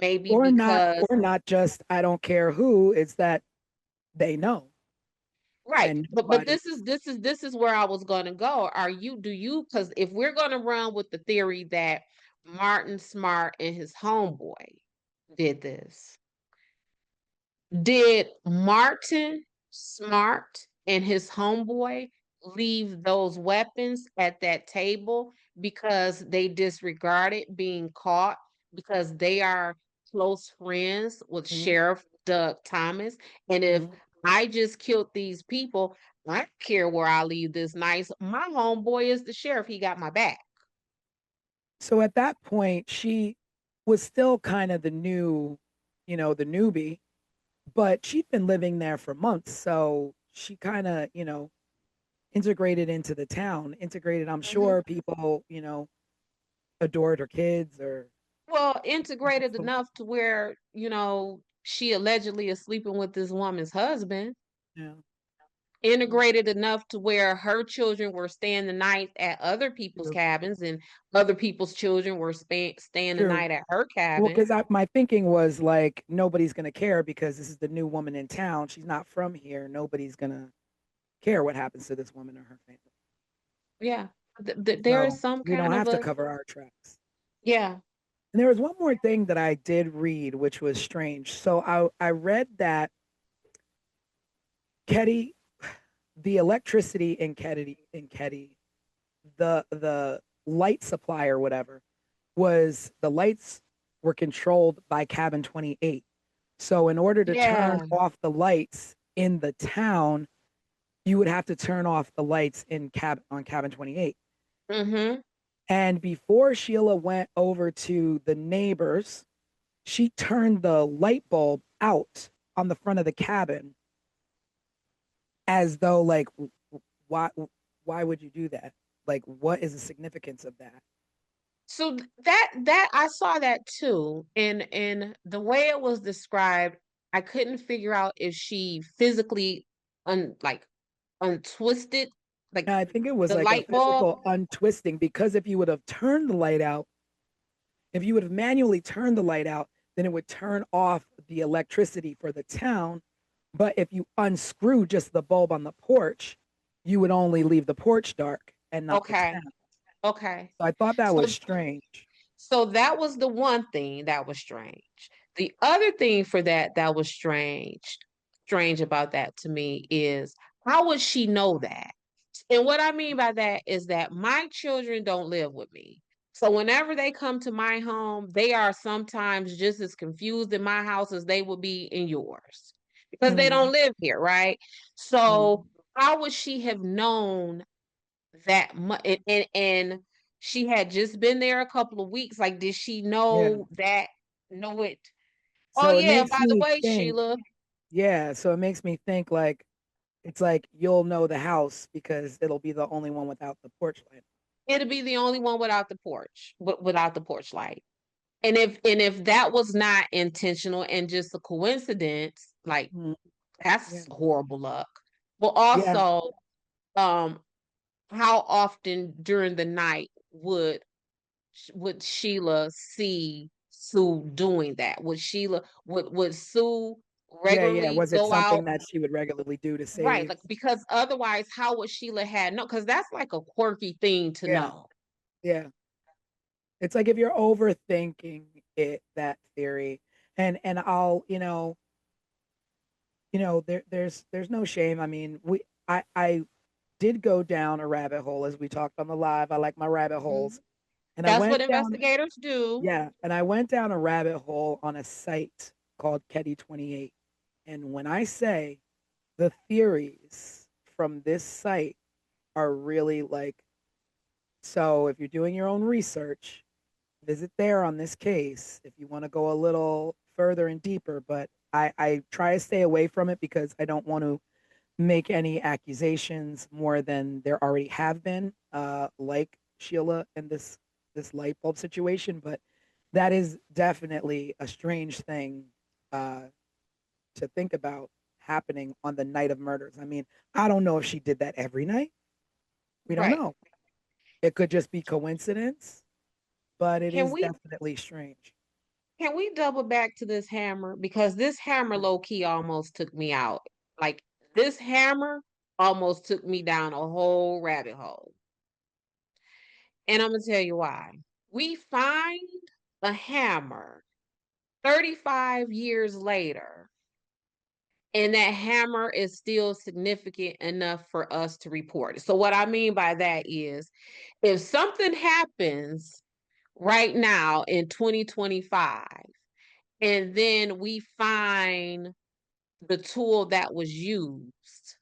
Maybe Or not, because just I don't care who. It's that they know, right, and but nobody. this is where I was going to go. Do you, because if we're going to run with the theory that Martin Smart and his homeboy did this, did Martin Smart and his homeboy leave those weapons at that table because they disregarded being caught because they are close friends with Mhm, Sheriff Doug Thomas? And if mhm. I just killed these people, I don't care where I leave this nice. My homeboy is the sheriff. He got my back. So at that point, she was still kind of the newbie, but she'd been living there for months. So she kind of, integrated into the town. Integrated, I'm Mhm. sure people, adored her kids or Well, integrated enough to where, she allegedly is sleeping with this woman's husband. yeah. Integrated enough to where her children were staying the night at other people's True. cabins and other people's children were staying the True. night at her Well, cabin. because my thinking was like nobody's gonna care because this is the new woman in town. She's not from here. Nobody's gonna care what happens to this woman or her family. Yeah. There is So some we don't kind of have to a, cover our tracks. yeah. And there was one more thing that I did read, which was strange. So I read that Keddie, the electricity in Keddie, the light supply or whatever was the lights were controlled by cabin 28. So in order to turn Yeah. off the lights in the town, you would have to turn off the lights on cabin 28. Mm-hmm. And before Sheila went over to the neighbors, she turned the light bulb out on the front of the cabin as though like why why would you do that? Like what is the significance of that? So that I saw that too. And the way it was described, I couldn't figure out if she physically like untwisted like And I think it was the like a light bulb. physical untwisting because if you would have turned the light out, if you would have manually turned the light out, then it would turn off the electricity for the town. But if you unscrew just the bulb on the porch, you would only leave the porch dark and not the Okay. town. Okay. So I thought that was So strange. so that was the one thing that was strange. The other thing for that was strange about that to me is how would she know that? And what I mean by that is that my children don't live with me. So whenever they come to my home, they are sometimes just as confused in my house as they would be in yours because they Mm-hmm. don't live here, right? Mm-hmm. So how would she have known that much? And she had just been there a couple of weeks. Like, did she Yeah. know it? Oh, So it yeah, makes by the me way, think, Sheila, yeah. So it makes me think like it's like you'll know the house because it'll be the only one without the porch light. it'll be the only one without the porch, without the porch light. And if that was not intentional and just a coincidence, like Mm, that's yeah. horrible luck. But Yeah. also, um, how often during the night would Sheila see Sue doing that? Would Sue Yeah. Yeah. regularly Was it go out? something that she would regularly do to Right, save? like because otherwise, how would Sheila had no? Because that's like a quirky thing to Yeah. know. Yeah. It's like if you're overthinking that theory, and there's no shame. I mean, I did go down a rabbit hole as we talked on the live. I like my rabbit Mhm. holes, and I That's what went down. investigators do. Yeah, and I went down a rabbit hole on a site called Keddie 28. And when I say the theories from this site are really like, so if you're doing your own research, visit there on this case if you want to go a little further and deeper. But I try to stay away from it because I don't want to make any accusations more than there already have been, like Sheila and this light bulb situation. But that is definitely a strange thing uh, to think about happening on the night of murders. I mean, I don't know if she did that every night. We don't Right. know. It could just be coincidence, but it Can is we definitely strange. can we double back to this hammer? Because this hammer low key almost took me out. Like this hammer almost took me down a whole rabbit hole. And I'm gonna tell you why. We find a hammer 35 years later, and that hammer is still significant enough for us to report it. So what I mean by that is if something happens right now in 2025 and then we find the tool that was used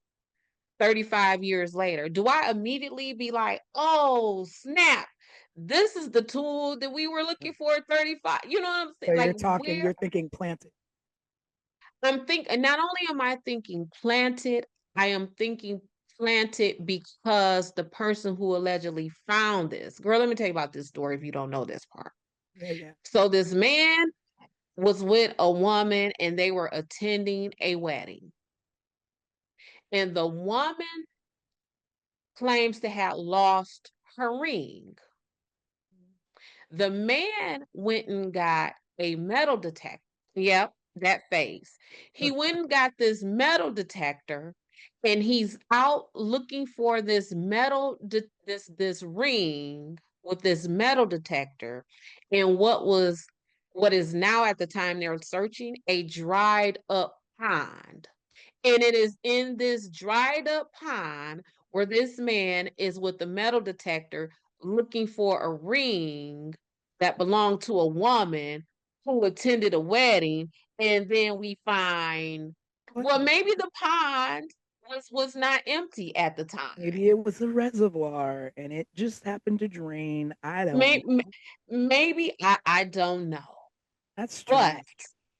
35 years later, do I immediately be like, oh, snap, this is the tool that we were looking for at 35? You know what I'm So saying? Like, where you're thinking planted. I'm thinking, and not only am I thinking planted, I am thinking planted because the person who allegedly found this, girl, let me tell you about this story if you don't know this part. Yeah. So this man was with a woman and they were attending a wedding. And the woman claims to have lost her ring. The man went and got a metal detector. Yep, that face. He went and got this metal detector and he's out looking for this this ring with this metal detector and what is now at the time they're searching a dried up pond. And it is in this dried up pond where this man is with the metal detector looking for a ring that belonged to a woman who attended a wedding. And then we find, well, maybe the pond was not empty at the time. Maybe it was a reservoir and it just happened to drain. I don't Maybe, know. maybe I don't know. That's But strange.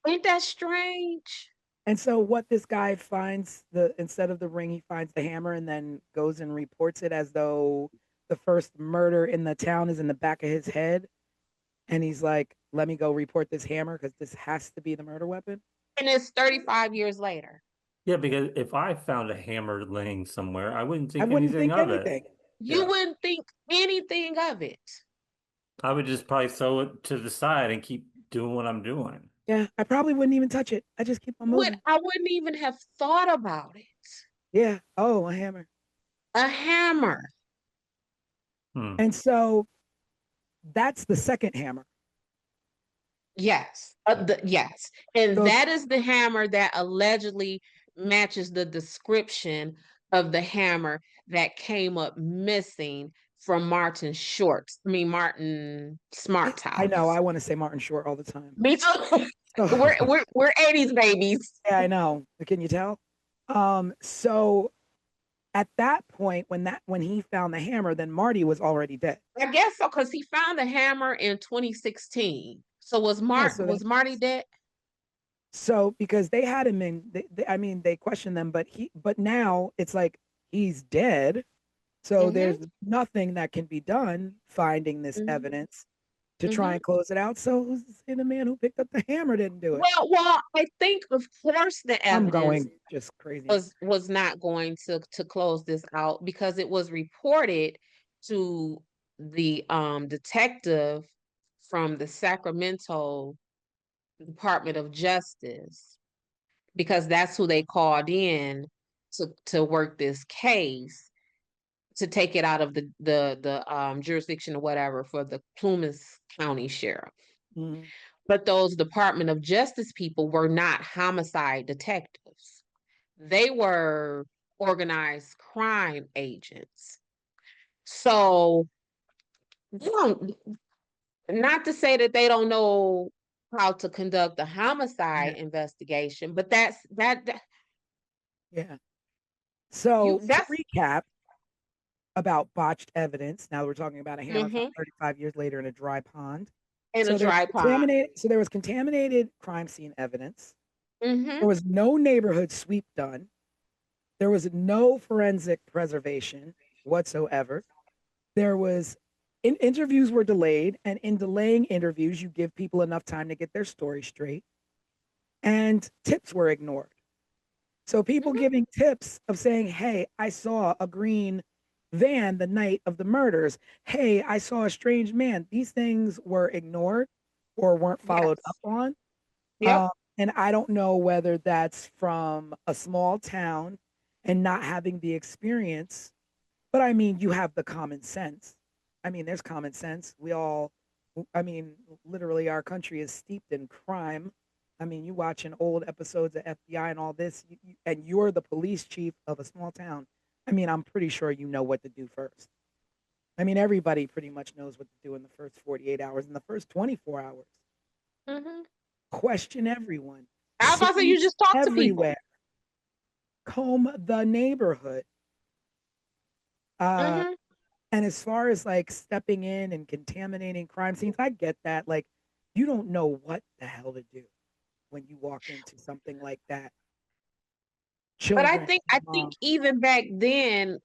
ain't that strange? And so what this guy finds, the instead of the ring, he finds the hammer and then goes and reports it as though the first murder in the town is in the back of his head. And he's like, let me go report this hammer because this has to be the murder weapon. And it's 35 years later. Yeah, because if I found a hammer laying somewhere, I wouldn't I think wouldn't anything think of it. anything. You Yeah. wouldn't think anything of it. I would just probably throw it to the side and keep doing what I'm doing. Yeah, I probably wouldn't even touch it. I just keep on moving. I wouldn't even have thought about it. Yeah. Oh, a hammer. A hammer. Hmm. And so that's the second hammer. Yes. Yes. And So that is the hammer that allegedly matches the description of the hammer that came up missing from Martin Smart's I know house. I want to say Martin Short all the time. Me too. So, We're 80s babies. yeah, I know. Can you tell? So at that point, when he found the hammer, then Marty was already dead. I guess so, because he found the hammer in 2016. So Yeah, so Was Marty dead? so because they had him in, I mean, they questioned them, but now it's like he's dead. So there's Mm-hmm. nothing that can be done finding this Mm-hmm. evidence to try Mm-hmm. and close it out. So who's to say the man who picked up the hammer didn't do it? Well, I think of course the I'm evidence going just crazy. was not going to close this out because it was reported to the detective from the Sacramento Department of Justice because that's who they called in to work this case to take it out of the jurisdiction or whatever for the Plumas County Sheriff. Mhm. But those Department of Justice people were not homicide detectives. They were organized crime agents. So, they don't, not to say that they don't know how to conduct a homicide Yeah, investigation, but that yeah. you So to that's recap about botched evidence, now we're talking about a hammer found mm-hmm, 35 years later in a dry pond. in a So there's tripod. contaminated. So there was contaminated crime scene evidence. Mm-hmm. There was no neighborhood sweep done. There was no forensic preservation whatsoever. There was interviews were delayed, and in delaying interviews, you give people enough time to get their story straight, and tips were ignored. So people Mm-hmm. giving tips of saying, "Hey, I saw a green van the night of the murders. Hey, I saw a strange man." These things were ignored or weren't followed up Yes. on. Yep. And I don't know whether that's from a small town and not having the experience, but I mean, you have the common sense. I mean, there's common sense. I mean, literally, our country is steeped in crime. I mean, you watching old episodes of FBI and all this, and you're the police chief of a small town. I mean, I'm pretty sure you know what to do first. I mean, everybody pretty much knows what to do in the first 48 hours, in the first 24 hours. Mm-hmm. Question everyone, I was about to say you sweep just talk to people. everywhere, comb the neighborhood. Uh, Mm-hmm. and as far as like stepping in and contaminating crime scenes, I get that. Like, you don't know what the hell to do when you walk into something like that. But I children. think even back then,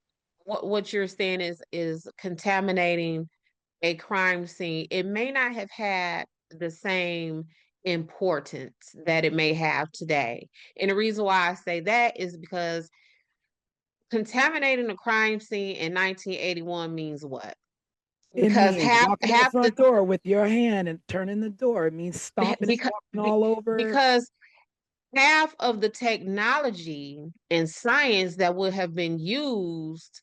what you're saying is contaminating a crime scene. It may not have had the same importance that it may have today. And the reason why I say that is because contaminating a crime scene in 1981 means what? It Because means half walking in the half the front door with your hand and turning the door. It means stomping and because walking all over. because half of the technology and science that would have been used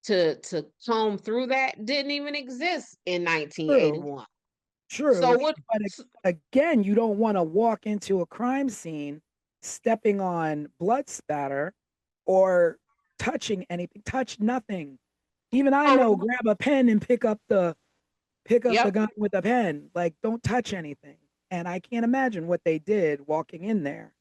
to comb through that didn't even exist in True, 1981. So true. what But again, you don't want to walk into a crime scene stepping on blood spatter or touching anything. Touch nothing. Even I know, so, grab a pen and pick up the yep. gun with a pen. Like, don't touch anything. And I can't imagine what they did walking in there,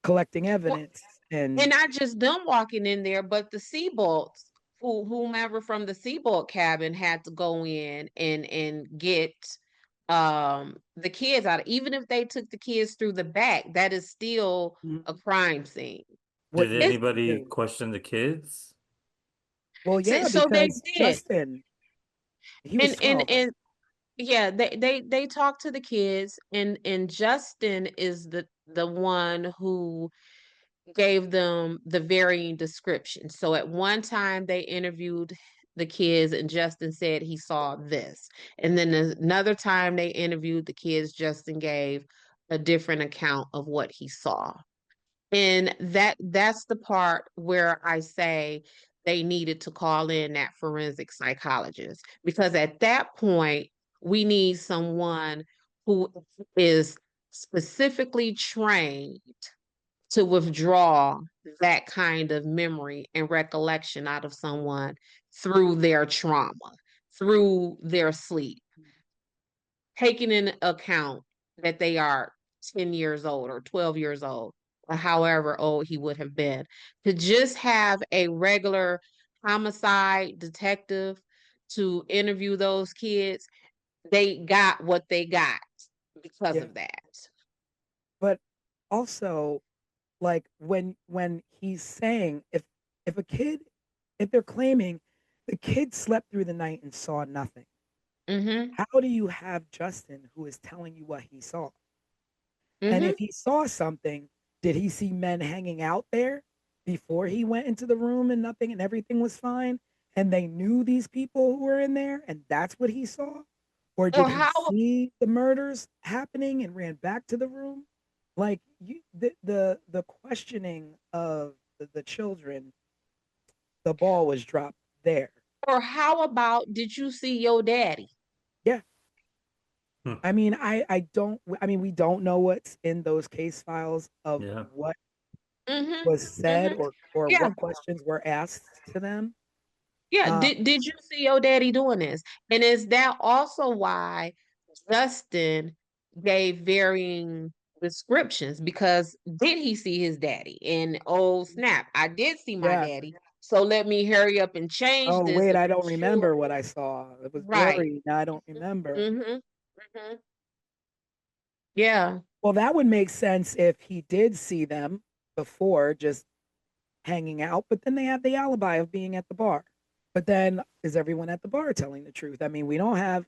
collecting Well, evidence. and And not just them walking in there, but the Seabolts, whomever from the Seabolt cabin had to go in and get the kids out. Even if they took the kids through the back, that is still a crime scene. what Did did It's they anybody do? question the kids? Well, so, yeah, so they because did. Justin, he was And 12, right? yeah, they talked to the kids, and Justin is the one who gave them the varying descriptions. So at one time they interviewed the kids and Justin said he saw this. And then another time they interviewed the kids, Justin gave a different account of what he saw. And that's the part where I say they needed to call in that forensic psychologist because at that point we need someone who is specifically trained to withdraw that kind of memory and recollection out of someone through their trauma, through their sleep, taking in account that they are 10 years old or 12 years old, or however old he would have been, to just have a regular homicide detective to interview those kids, they got what they got because Yeah. of that. But also, like when he's saying if a kid if they're claiming the kid slept through the night and saw nothing, Mm-hmm. how do you have Justin who is telling you what he saw? And Mm-hmm. if he saw something, did he see men hanging out there before he went into the room and nothing and everything was fine? And they knew these people who were in there and that's what he saw? Or did Or he how see the murders happening and ran back to the room? Like the questioning of the children, the ball was dropped there. Or how about did you see your daddy? Yeah. Hmm. I mean, I mean, we don't know what's in those case files of Yeah. what Mm-hmm. was said Mm-hmm. or Yeah. what questions were asked to them. Yeah. Uh, Did you see your daddy doing this? And is that also why Justin gave varying descriptions? Because did he see his daddy? And oh snap, I did see my yeah. daddy. So let me hurry up and change Oh this wait, to I make don't sure. remember what I saw. It was Right. blurry. Now I don't remember. Mm-hmm. Mm-hmm. Yeah. Well, that would make sense if he did see them before, just hanging out. But then they have the alibi of being at the bar. But then is everyone at the bar telling the truth? I mean, we don't have,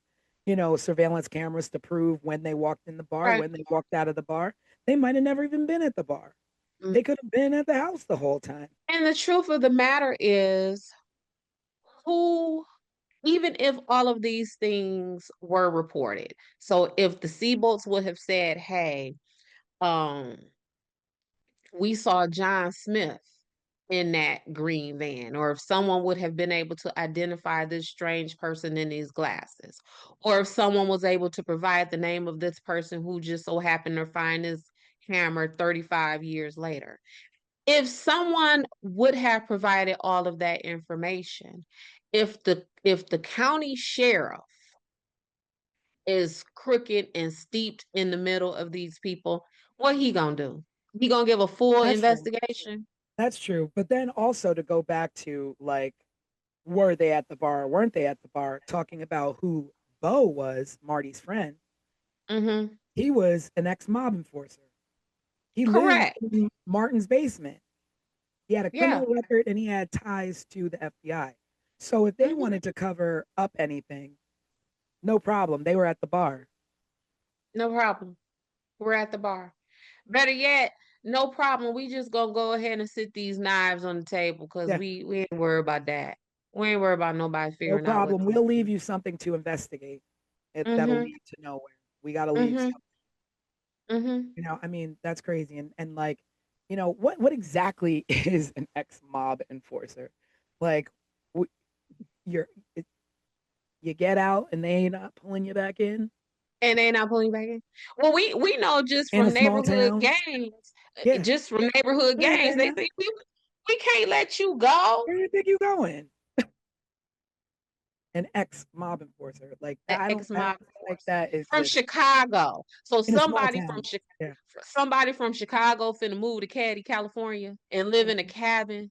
surveillance cameras to prove when they walked in the bar, Right. when they walked out of the bar. They might have never even been at the bar. Mm. They could have been at the house the whole time. And the truth of the matter is, who, even if all of these things were reported, so if the Seabolts would have said, hey, um, we saw John Smith in that green van, or if someone would have been able to identify this strange person in these glasses, or if someone was able to provide the name of this person who just so happened to find his hammer 35 years later. If someone would have provided all of that information, if the county sheriff is crooked and steeped in the middle of these people, what he gonna do? He gonna give a full That's true. investigation? That's true. But then also to go back to like, were they at the bar or weren't they at the bar? Talking about who Bo was, Marty's friend. Mm-hmm. He was an ex mob enforcer. He lived Correct. in Martin's basement. He had a Yeah. criminal record and he had ties to the FBI. So if they Mhm. wanted to cover up anything, no problem. They were at the bar. No problem. We're at the bar. Better yet, no problem. We just gonna go ahead and sit these knives on the table because Yeah, we ain't worried about that. We ain't worried about nobody no figuring out what. problem. We'll leave you something to investigate. That'll Mm-hmm. lead to nowhere. We got to leave Mm-hmm. something. Mm-hmm. I mean, that's crazy. And like, what exactly is an ex-mob enforcer? Like, w- you're it, you get out and they ain't not pulling you back in And they not pulling back in. Well, we know just in a from small neighborhood town. gangs, Yeah, just from neighborhood go ahead, gangs, they Danielle. think we can't let you go. Where do you think you going? An ex-mob enforcer. Like An I don't ex-mob feel like enforcer that is from just Chicago. So in a small town. Yeah. somebody from Chicago finna move to Keddie, California, and live in a Mhm. cabin.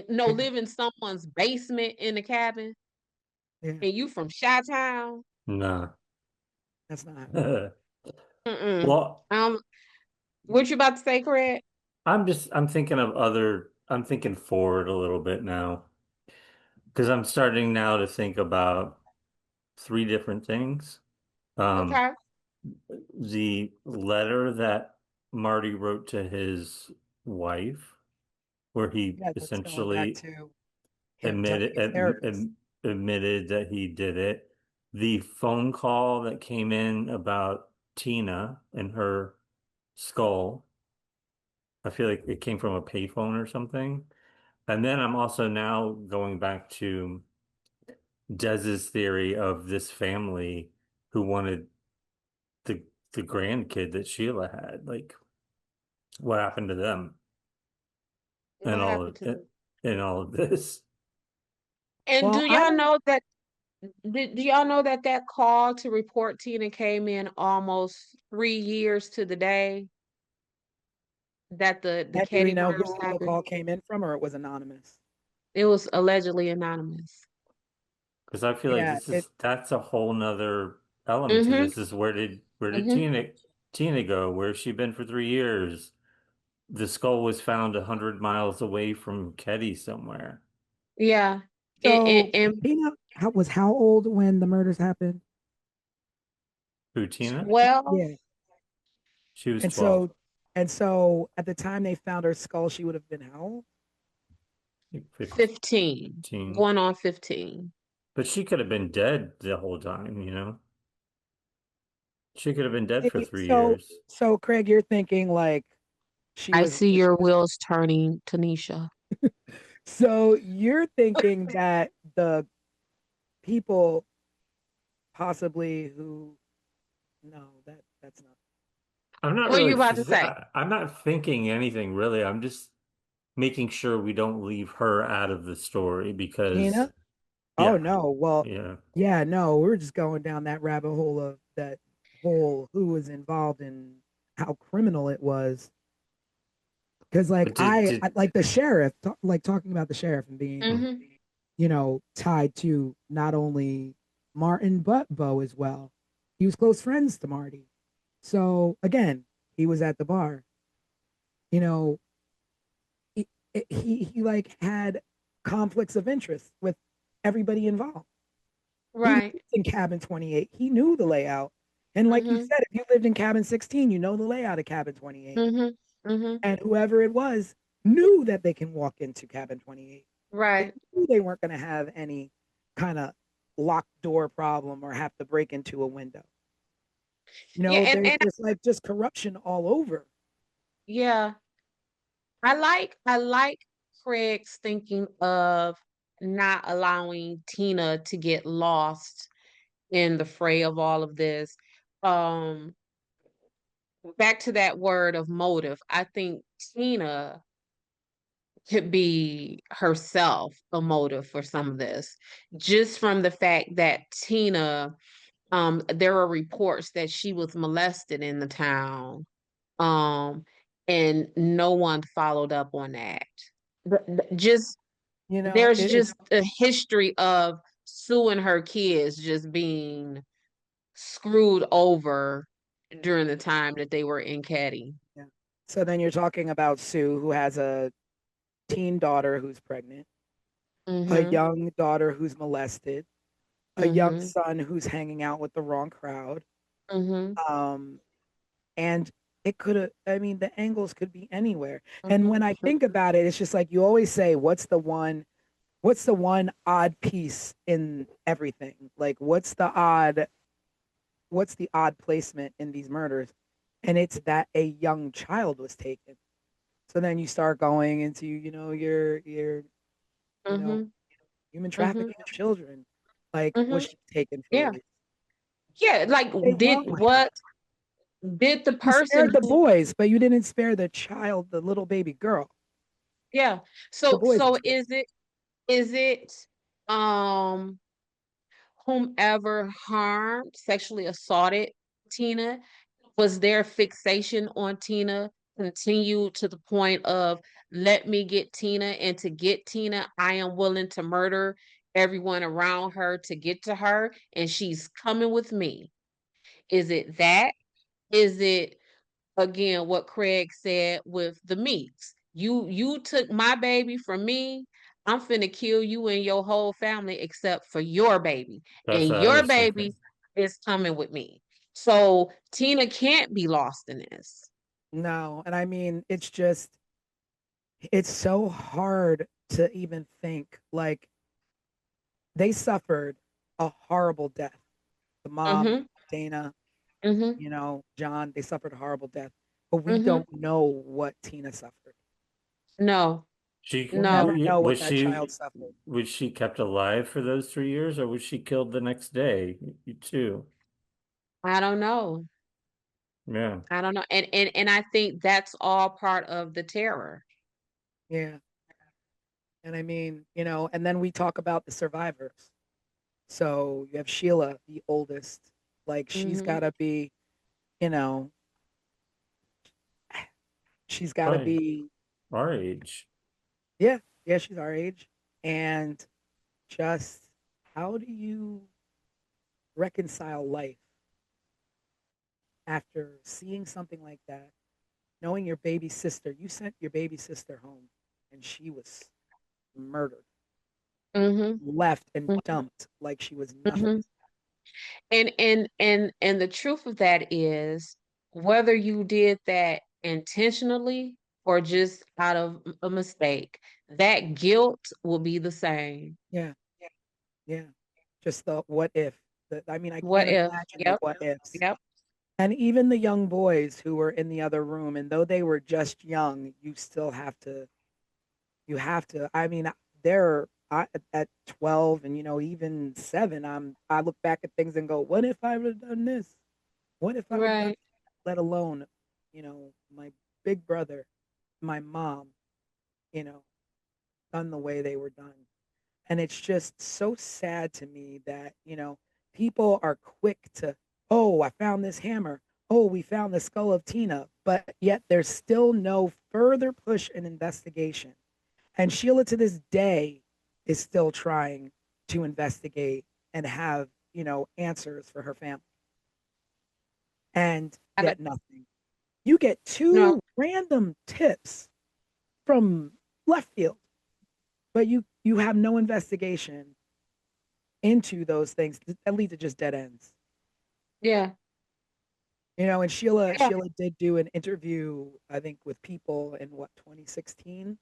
No, Yeah. live in someone's basement in the cabin, Yeah. and you from Chi-Town. Nah. That's not how it works. Well, Mm-mm. What you about to say, Craig? I'm thinking forward a little bit now because I'm starting now to think about three different things. Um, Okay. the letter that Marty wrote to his wife, where he Yeah, that's going back essentially to him telling admitted his therapist. admitted that he did it. The phone call that came in about Tina and her skull, I feel like it came from a payphone or something. And then I'm also now going back to Dez's theory of this family who wanted the the grandkid that Sheila had. Like, what happened to them and What happened to them? all of this? And Well, I don't. do y'all know that that call to report Tina came in almost 3 years to the day that the And do we Keddie know murders who the happened? call came in from, or it was anonymous? It was allegedly anonymous. Because I feel like Yeah, that's a whole nother element to Mm-hmm. this. Is where did Mm-hmm. Tina go? Where's she been for 3 years? The skull was found 100 miles away from Keddie somewhere. Yeah. so And Tina was how old when the murders happened? Who, Tina? 12, Yeah, She was and 12, so at the time they found her skull, she would have been how old? like 15, 15. going on 15. But she could have been dead the whole time, you know? She could have been dead for Maybe, three so years. so Craig, you're thinking like she I was. see your wheels turning, Tanisha. So you're thinking that the people possibly who no, that's not. I'm not What are really, you about to say? I'm not thinking anything really. I'm just making sure we don't leave her out of the story because, Tina? Oh yeah, no. Well, yeah. yeah, no, we're just going down that rabbit hole of that whole who was involved and how criminal it was. Because like But did, I like the sheriff, like talking about the sheriff and being, mm, Mm-hmm. tied to not only Martin but Bo as well. He was close friends to Marty. So again, he was at the bar. You know, he he like had conflicts of interest with everybody involved. He lived Right. in cabin 28. He knew the layout. And like you Mm-hmm. said, if you lived in cabin 16, you know the layout of cabin 28. Mm-hmm. Mm-hmm. And whoever it was knew that they can walk into cabin 28. They Right. knew they weren't going to have any kind of locked door problem or have to break into a window. Yeah, and There's like just corruption all over. yeah, I like Craig's thinking of not allowing Tina to get lost in the fray of all of this. Um, Back to that word of motive. I think Tina could be herself a motive for some of this, just from the fact that Tina, there are reports that she was molested in the town, um, and no one followed up on that. Just there's It just a history of Sue and her kids just being screwed over during the time that they were in Caddy. yeah. So then you're talking about Sue, who has teen daughter who's pregnant, a Mm-hmm. young daughter who's molested, a young Mm-hmm. son who's hanging out with the wrong crowd. Mm-hmm. Um, and it could have, I mean, the angles could be anywhere. And when I Mm-hmm. think about it, it's just like you always say, what's the one odd piece in everything? Like, what's the odd placement in these murders? And it's that a young child was taken. So then you start going into, you know, Mm-hmm. human Mm-hmm. trafficking of children. Like, Mm-hmm. was she taken for a Yeah. reason? Yeah. Like, What's wrong with her? did the You person spared the who, boys, but you didn't spare the child, the little baby girl. yeah. The So, boys were spared. is it, um, whomever harmed, sexually assaulted Tina? Was their fixation on Tina continued to the point of let me get Tina, and to get Tina, I am willing to murder everyone around her to get to her, and she's coming with me? Is it that? Is it again what Craig said with the meats? You took my baby from me. I'm finna kill you and your whole family except for your baby. That's And what I your was baby thinking. is coming with me. So Tina can't be lost in this. No, and I mean, it's so hard to even think. Like, they suffered a horrible death. The mom, Mm-hmm. Dana, Mm-hmm. John, they suffered a horrible death, but we Mm-hmm. don't know what Tina suffered. No, We'll never no, know what Was that child suffered. she kept alive for those 3 years, or was she killed the next day? You too. I don't know. Yeah. I don't know. And I think that's all part of the terror. Yeah. And I mean, and then we talk about the survivors. So you have Sheila, the oldest. Like, she's Mm-hmm. got to be, you know, she's got to Probably be, our age. yeah, yeah, she's our age. And just how do you reconcile life after seeing something like that, knowing your baby sister, you sent your baby sister home and she was murdered, Mm-hmm. left and dumped like she was nothing. Mm-hmm. And the truth of that is, whether you did that intentionally or just out of a mistake, that guilt will be the same. Yeah, yeah. Just the what if. I mean, I What can't if? imagine the Yep. what ifs. Yep. And even the young boys who were in the other room, and though they were just young, I mean, at 12 and, even 7, I look back at things and go, what if I would have done this? What if I would have done, Right. let alone, my big brother, my mom, you know, done the way they were done. And it's just so sad to me that, people are quick to, oh, I found this hammer. Oh, we found the skull of Tina. But yet there's still no further push and investigation. And Sheila to this day is still trying to investigate and have, answers for her family. And I don't yet nothing. You get know. two random tips from left field, but you have no investigation into those things that lead to just dead ends. Yeah. And Sheila Yeah. Sheila did do an interview, I think, with People in 2016,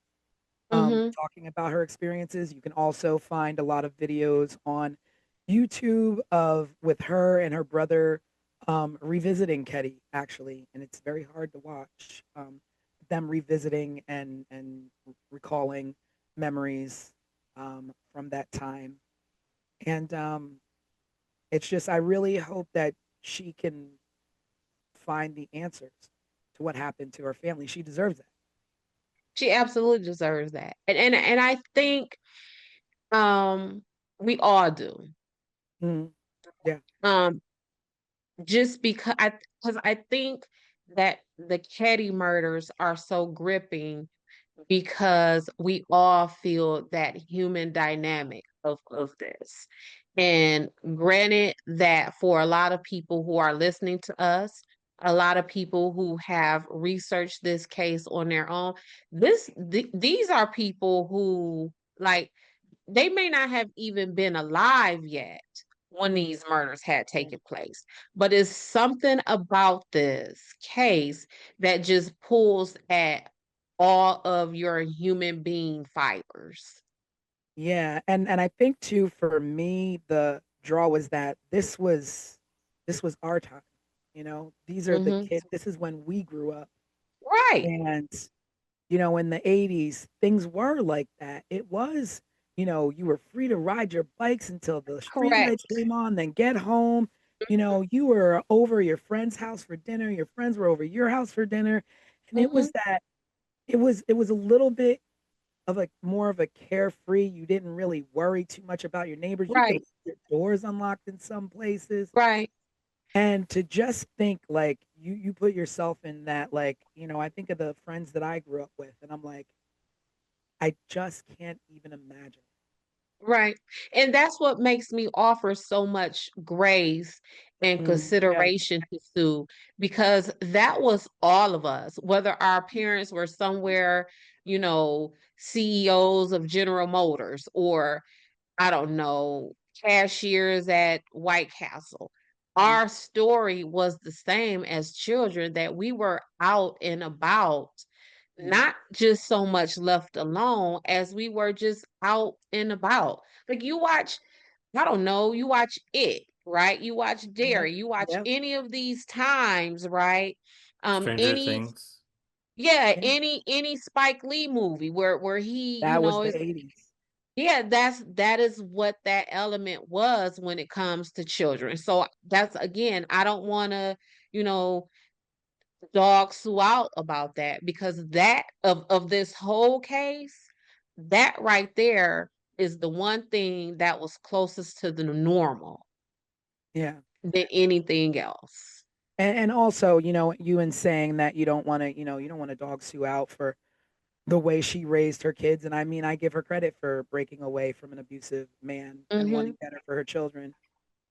Mm-hmm. talking about her experiences. You can also find a lot of videos on YouTube of with her and her brother revisiting Keddie, actually, and it's very hard to watch them revisiting and recalling memories from that time. And it's just, I really hope that she can find the answers to what happened to her family. She deserves that. She absolutely deserves that. And I think um we all do. Mhm. Yeah, Um just because I think that the Keddie murders are so gripping because we all feel that human dynamic of this. And granted that for a lot of people who are listening to us, a lot of people who have researched this case on their own. These are people who, like, they may not have even been alive yet when these murders had taken place, but it's something about this case that just pulls at all of your human being fibers. Yeah, and I think too for me the draw was that this was our time. These are the Hmm. kids. This is when we grew up. Right. And in the 80s, things were like that. It was, you were free to ride your bikes until the street lights Correct. came on, then get home. You were over your friend's house for dinner, your friends were over your house for dinner. And it Hmm. was that it was a little bit of a more of a carefree. You didn't really worry too much about your neighbors. You could Right. leave your doors unlocked in some places. Right. And to just think like you put yourself in that, like, I think of the friends that I grew up with and I'm like, I just can't even imagine. Right. And that's what makes me offer so much grace and Yeah. consideration to Sue, because that was all of us, whether our parents were somewhere, CEOs of General Motors, or I don't know, cashiers at White Castle. Mhm. Our story was the same as children, that we were out and about, Mhm. not just so much left alone as we were just out and about. Like you watch, I don't know, you watch it, right? You watch Yep. Dairy, you watch Yep. any of these times, right? Stranger Any Things. Yeah, Yeah. any Spike Lee movie where he, That was the is, 80s. yeah, that is what that element was when it comes to children. So that's, again, I don't want to, you know, dog Sue out about that, because that of this whole case, that right there is the one thing that was closest to the normal Yeah. than anything else. And also, you in saying that you don't want to dog Sue out for the way she raised her kids. And I mean, I give her credit for breaking away from an abusive man and Mm-hmm. wanting better for her children,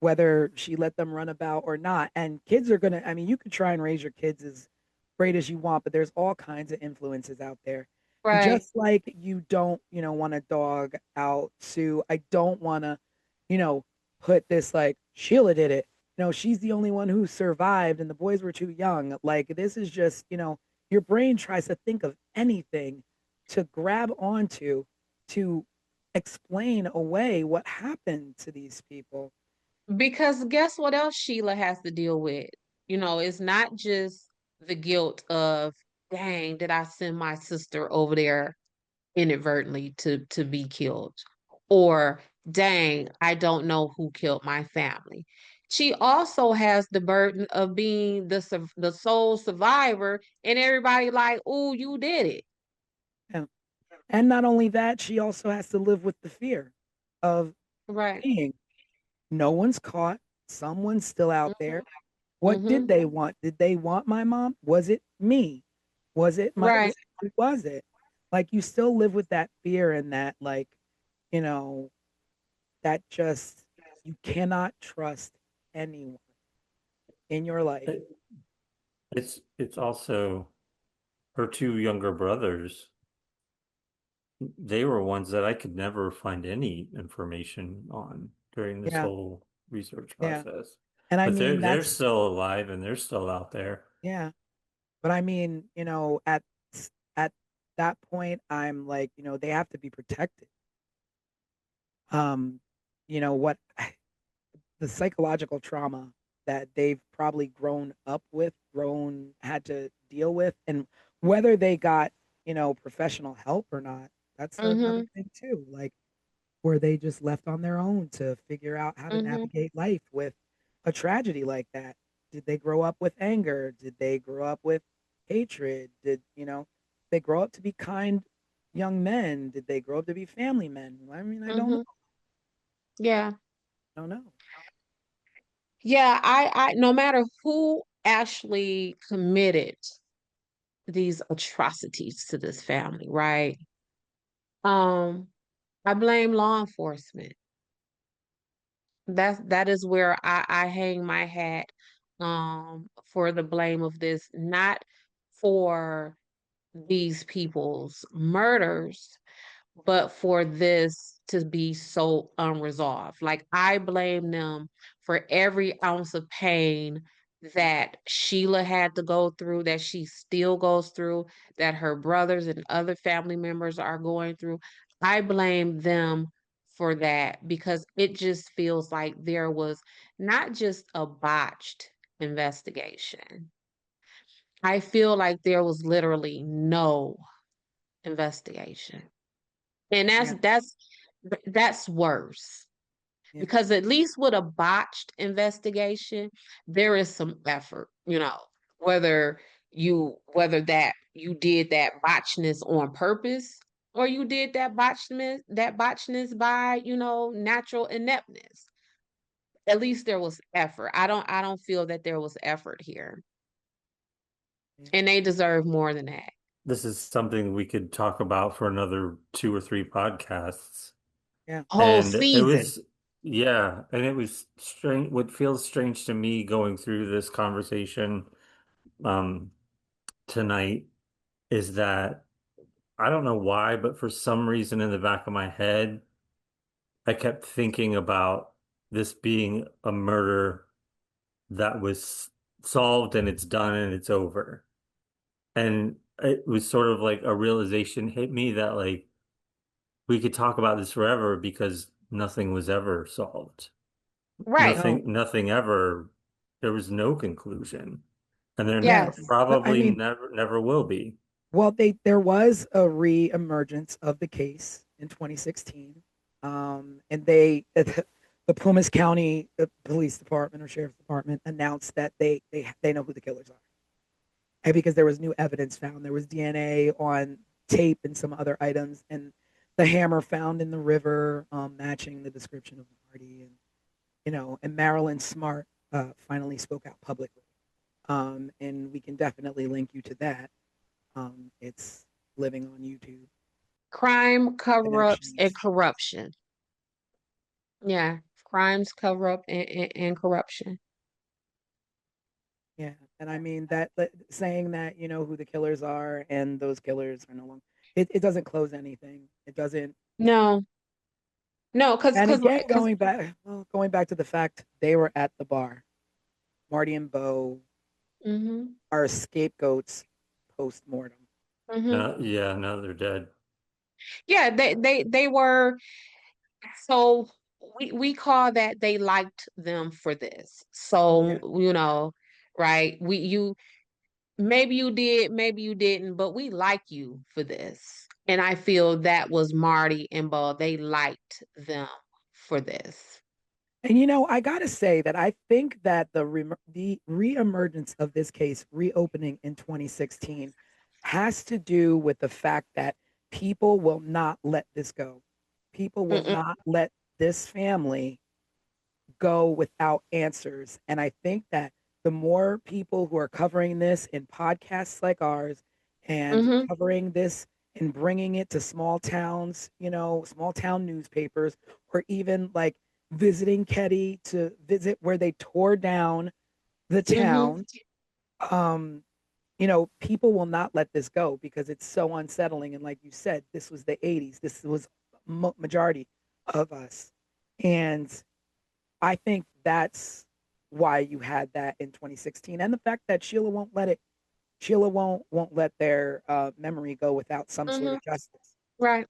whether she let them run about or not. And kids are gonna, I mean, you could try and raise your kids as great as you want, but there's all kinds of influences out there. And Right. just like you don't, want to dog out Sue, I don't want to, you know, put this like Sheila did it. She's the only one who survived and the boys were too young. Like this is just, your brain tries to think of anything to grab onto to explain away what happened to these people. Because guess what else Sheila has to deal with? It's not just the guilt of, dang, did I send my sister over there inadvertently to be killed? Or, dang, I don't know who killed my family. She also has the burden of being the sole survivor, and everybody like, "Oh, you did it." Yeah. And not only that, she also has to live with the fear of Right. being no one's caught, someone's still out there. What did Mm-hmm. they want? Did they want my mom? Was it me? Was it my Right. who was it? Like you still live with that fear and that like, you know, that just you cannot trust anyone in your life. It, it's also her two younger brothers. They were ones that I could never find any information on during this Yeah. whole research Yeah. process. And I But they're mean they're that's still alive and they're still out there. yeah. But I mean, at that point I'm like, they have to be protected. Um, what the psychological trauma that they've probably grown up with, had to deal with, and whether they got, professional help or not, that's another Mm-hmm. thing too. Like, were they just left on their own to figure out how to Mm-hmm. navigate life with a tragedy like that? Did they grow up with anger? Did they grow up with hatred? They grow up to be kind young men? Did they grow up to be family men? I mean, I don't know. Mm-hmm. Yeah. I don't know. Yeah, I no matter who actually committed these atrocities to this family, right? Um, I blame law enforcement. That is where I hang my hat for the blame of this, not for these people's murders, but for this to be so unresolved. Like, I blame them for every ounce of pain that Sheila had to go through, that she still goes through, that her brothers and other family members are going through. I blame them for that because it just feels like there was not just a botched investigation. I feel like there was literally no investigation. And Yeah, that's worse yeah, because at least with a botched investigation, there is some effort, whether that you did that botchness on purpose or you did that botchness by, natural ineptness. At least there was effort. I don't feel that there was effort here. yeah, And they deserve more than that. This is something we could talk about for another 2 or 3 podcasts. yeah. Whole And it season. was, yeah, and it was strange. What feels strange to me going through this conversation um tonight is that I don't know why, but for some reason in the back of my head, I kept thinking about this being a murder that was solved and it's done and it's over. And it was sort of like a realization hit me that like we could talk about this forever because nothing was ever solved. Right. No, Nothing ever, there was no conclusion. And there yeah. Yes. I probably mean, never will be. well, there was a re-emergence of the case in 2016, and the Plumas County Police Department or Sheriff's Department announced that they know who the killers are, and because there was new evidence found, there was DNA on tape and some other items, and the hammer found in the river matching the description of Marty, and and Marilyn Smart finally spoke out publicly, and we can definitely link you to that. It's living on YouTube. Crime, cover-ups, and Connections. corruption. Yeah. Crimes, cover up, and corruption. Yeah, and I mean that saying that you know who the killers are and those killers are no longer. It doesn't close anything. It doesn't. No, no, And again, because going back to the fact they were at the bar. Marty and Bo mm-hmm, are scapegoats post mortem. mm-hmm. No, yeah, now they're dead. Yeah, they were. So we call that they liked them for this. Yeah, So, right? Maybe you did, maybe you didn't, but we like you for this. And I feel that was Marty and Bo. They liked them for this. and I gotta say that I think that the reemergence of this case reopening in 2016 has to do with the fact that people will not let this go. People will Mm-mm, not let this family go without answers. And I think that the more people who are covering this in podcasts like ours and mm-hmm, covering this and bringing it to small towns, small town newspapers, or even like visiting Keddie to visit where they tore down the mm-hmm, town, um, people will not let this go because it's so unsettling. And like you said, this was the 80s. This was majority of us. And I think that's why you had that in 2016, and the fact that Sheila won't let their memory go without some sort mm-hmm. of justice. Right.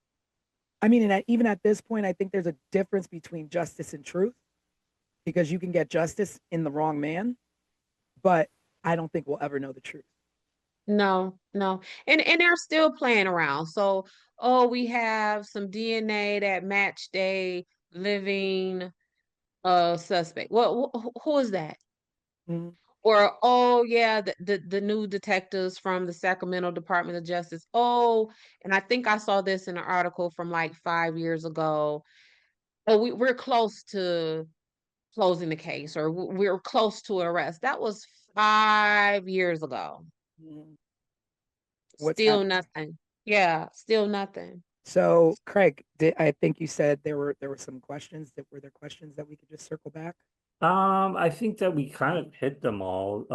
I mean, and even at this point, I think there's a difference between justice and truth because you can get justice in the wrong man, but I don't think we'll ever know the truth. No, no. And they're still playing around. So, oh, we have some DNA that matched a living suspect. Well, who is that? Mhm. Or, oh yeah, the new detectives from the Sacramento Department of Justice. Oh, and I think I saw this in an article from like 5 years ago. Oh, we're close to closing the case, or we're close to arrest. That was 5 years ago. Mhm. What's Still happening? nothing. Yeah, still nothing. So, Craig, I think you said there were some questions that were there questions that we could just circle back. I think that we kind of hit them all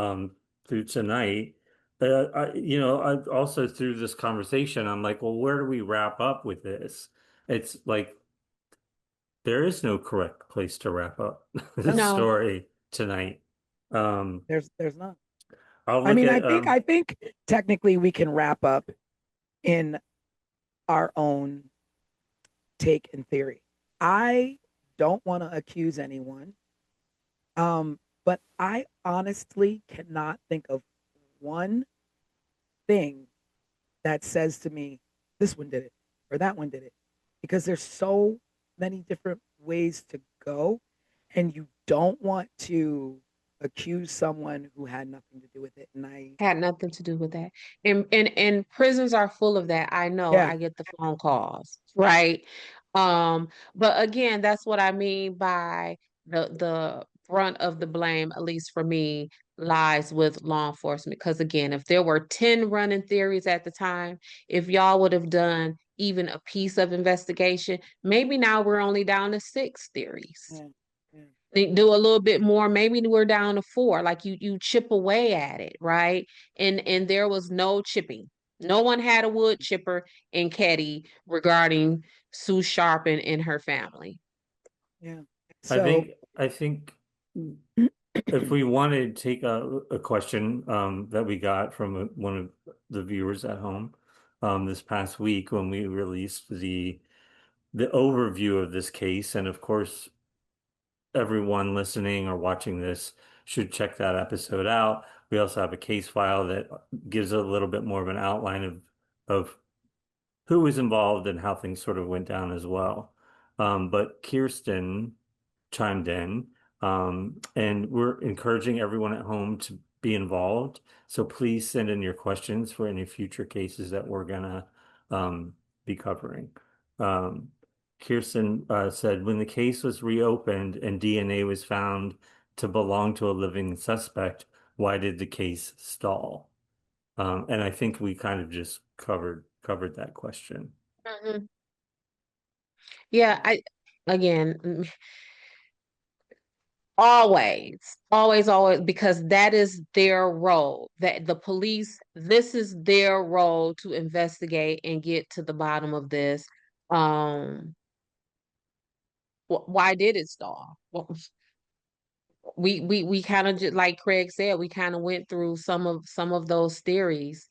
through tonight. Also through this conversation, I'm like, well, where do we wrap up with this? It's like there is no correct place to wrap up this No, No. story tonight. Um, there's not. I'll I look mean, at I think technically we can wrap up in our own take and theory. I don't want to accuse anyone, but I honestly cannot think of one thing that says to me, this one did it or that one did it, because there's so many different ways to go, and you don't want to accuse someone who had nothing to do with it. And Had nothing to do with that. And prisons are full of that. I know, yeah, I get the phone calls, right? But again, that's what I mean by the brunt of the blame, at least for me, lies with law enforcement. Because again, if there were 10 running theories at the time, if y'all would have done even a piece of investigation, maybe now we're only down to 6 theories. yeah, yeah, They do a little bit more, maybe we're down to 4. Like you chip away at it, right? And there was no chipping. No one had a wood chipper in Keddie regarding Sue Sharpe and her family. yeah. I So think I think if we wanted to take a question that we got from one of the viewers at home this past week when we released the overview of this case, and of course everyone listening or watching this should check that episode out. We also have a case file that gives a little bit more of an outline of who was involved and how things sort of went down as well. But Kirsten chimed in, and we're encouraging everyone at home to be involved. So please send in your questions for any future cases that we're gonna be covering. Um, Kirsten said, when the case was reopened and DNA was found to belong to a living suspect, why did the case stall? And I think we kind of just covered that question. Mhm. Yeah, I again, always, always, always, because that is their role. That the police, this is their role to investigate and get to the bottom of this. Um, why did it stall? Well, we kind of just like Craig said, we kind of went through some of those theories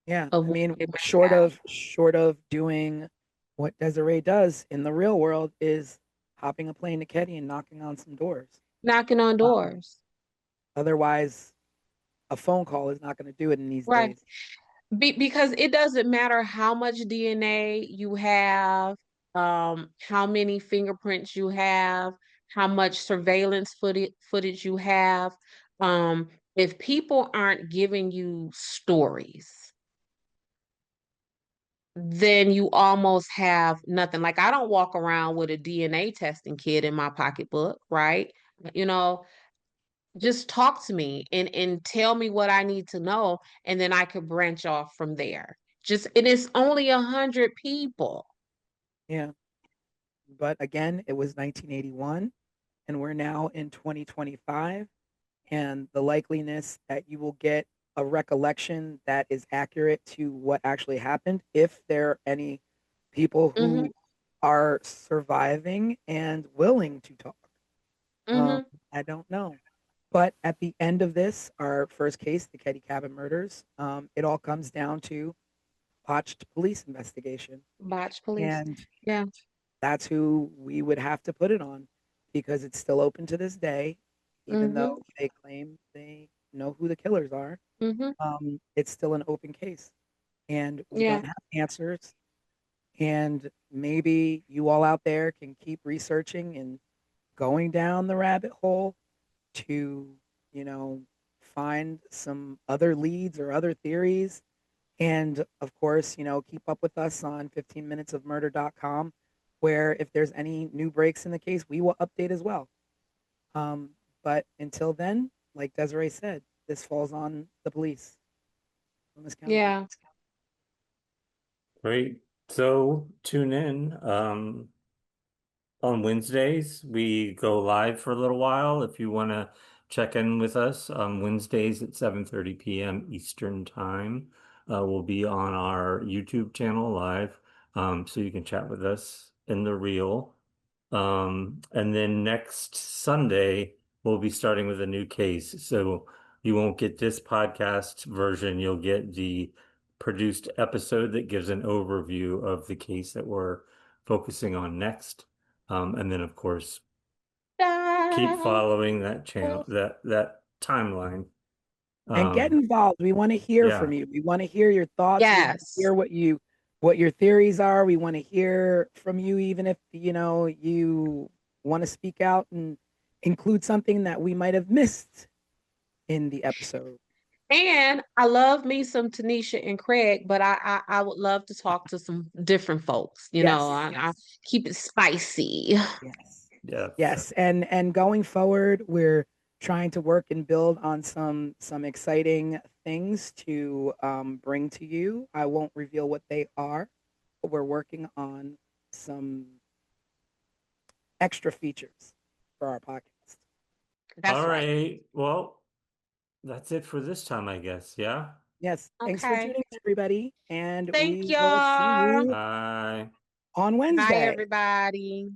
yeah, of I what mean, it might have. short of doing what Desiree does in the real world is hopping a plane to Keddie and knocking on some doors. Knocking on Um, doors. Otherwise, a phone call is not going to do it in these Right. days. Because it doesn't matter how much DNA you have, how many fingerprints you have, how much surveillance footage you have. If people aren't giving you stories, then you almost have nothing. Like I don't walk around with a DNA testing kit in my pocketbook, right? You know, just talk to me and tell me what I need to know, and then I could branch off from there. Just it is only 100 people. Yeah, but again, it was 1981, and we're now in 2025, and the likeliness that you will get a recollection that is accurate to what actually happened, if there are any people Mm-hmm. who are surviving and willing to talk. Um, Mm-hmm. I don't know. But at the end of this, our first case, the Keddie Cabin Murders, it all comes down to botched police investigation. Botch police. And Yeah. that's who we would have to put it on, because it's still open to this day, even Mm-hmm. though they claim they know who the killers are. Mm-hmm. It's still an open case, and we Yeah. don't have answers. And maybe you all out there can keep researching and going down the rabbit hole to, you know, find some other leads or other theories. And of course, keep up with us on 15minutesofmurder.com, where if there's any new breaks in the case, we will update as well. Um, but until then, like Desiree said, this falls on the police, on this county police. Yeah. Great. So tune in. on Wednesdays. We go live for a little while. If you want to check in with us on Wednesdays at 7:30 p.m. Eastern Time, we'll be on our YouTube channel live, so you can chat with us in the reel. And then next Sunday, we'll be starting with a new case. So you won't get this podcast version. You'll get the produced episode that gives an overview of the case that we're focusing on next. And then, of course, keep following that channel, that timeline. And get involved. We want to hear Yeah. from you. We want to hear your thoughts. We want to Yes. hear what your theories are. We want to hear from you, even if you want to speak out and include something that we might have missed in the episode. And I love me some Tanisha and Craig, but I would love to talk to some different folks. You know, I keep it spicy. Yes. Yeah. Yes. And going forward, we're trying to work and build on some exciting things to bring to you. I won't reveal what they are, but we're working on some extra features for our podcast. That's All right. right. Well, that's it for this time, I guess. Yeah. Yes. Thanks for Okay. tuning in, everybody. And Thank we will see y'all. you Bye. on Wednesday. Bye, everybody.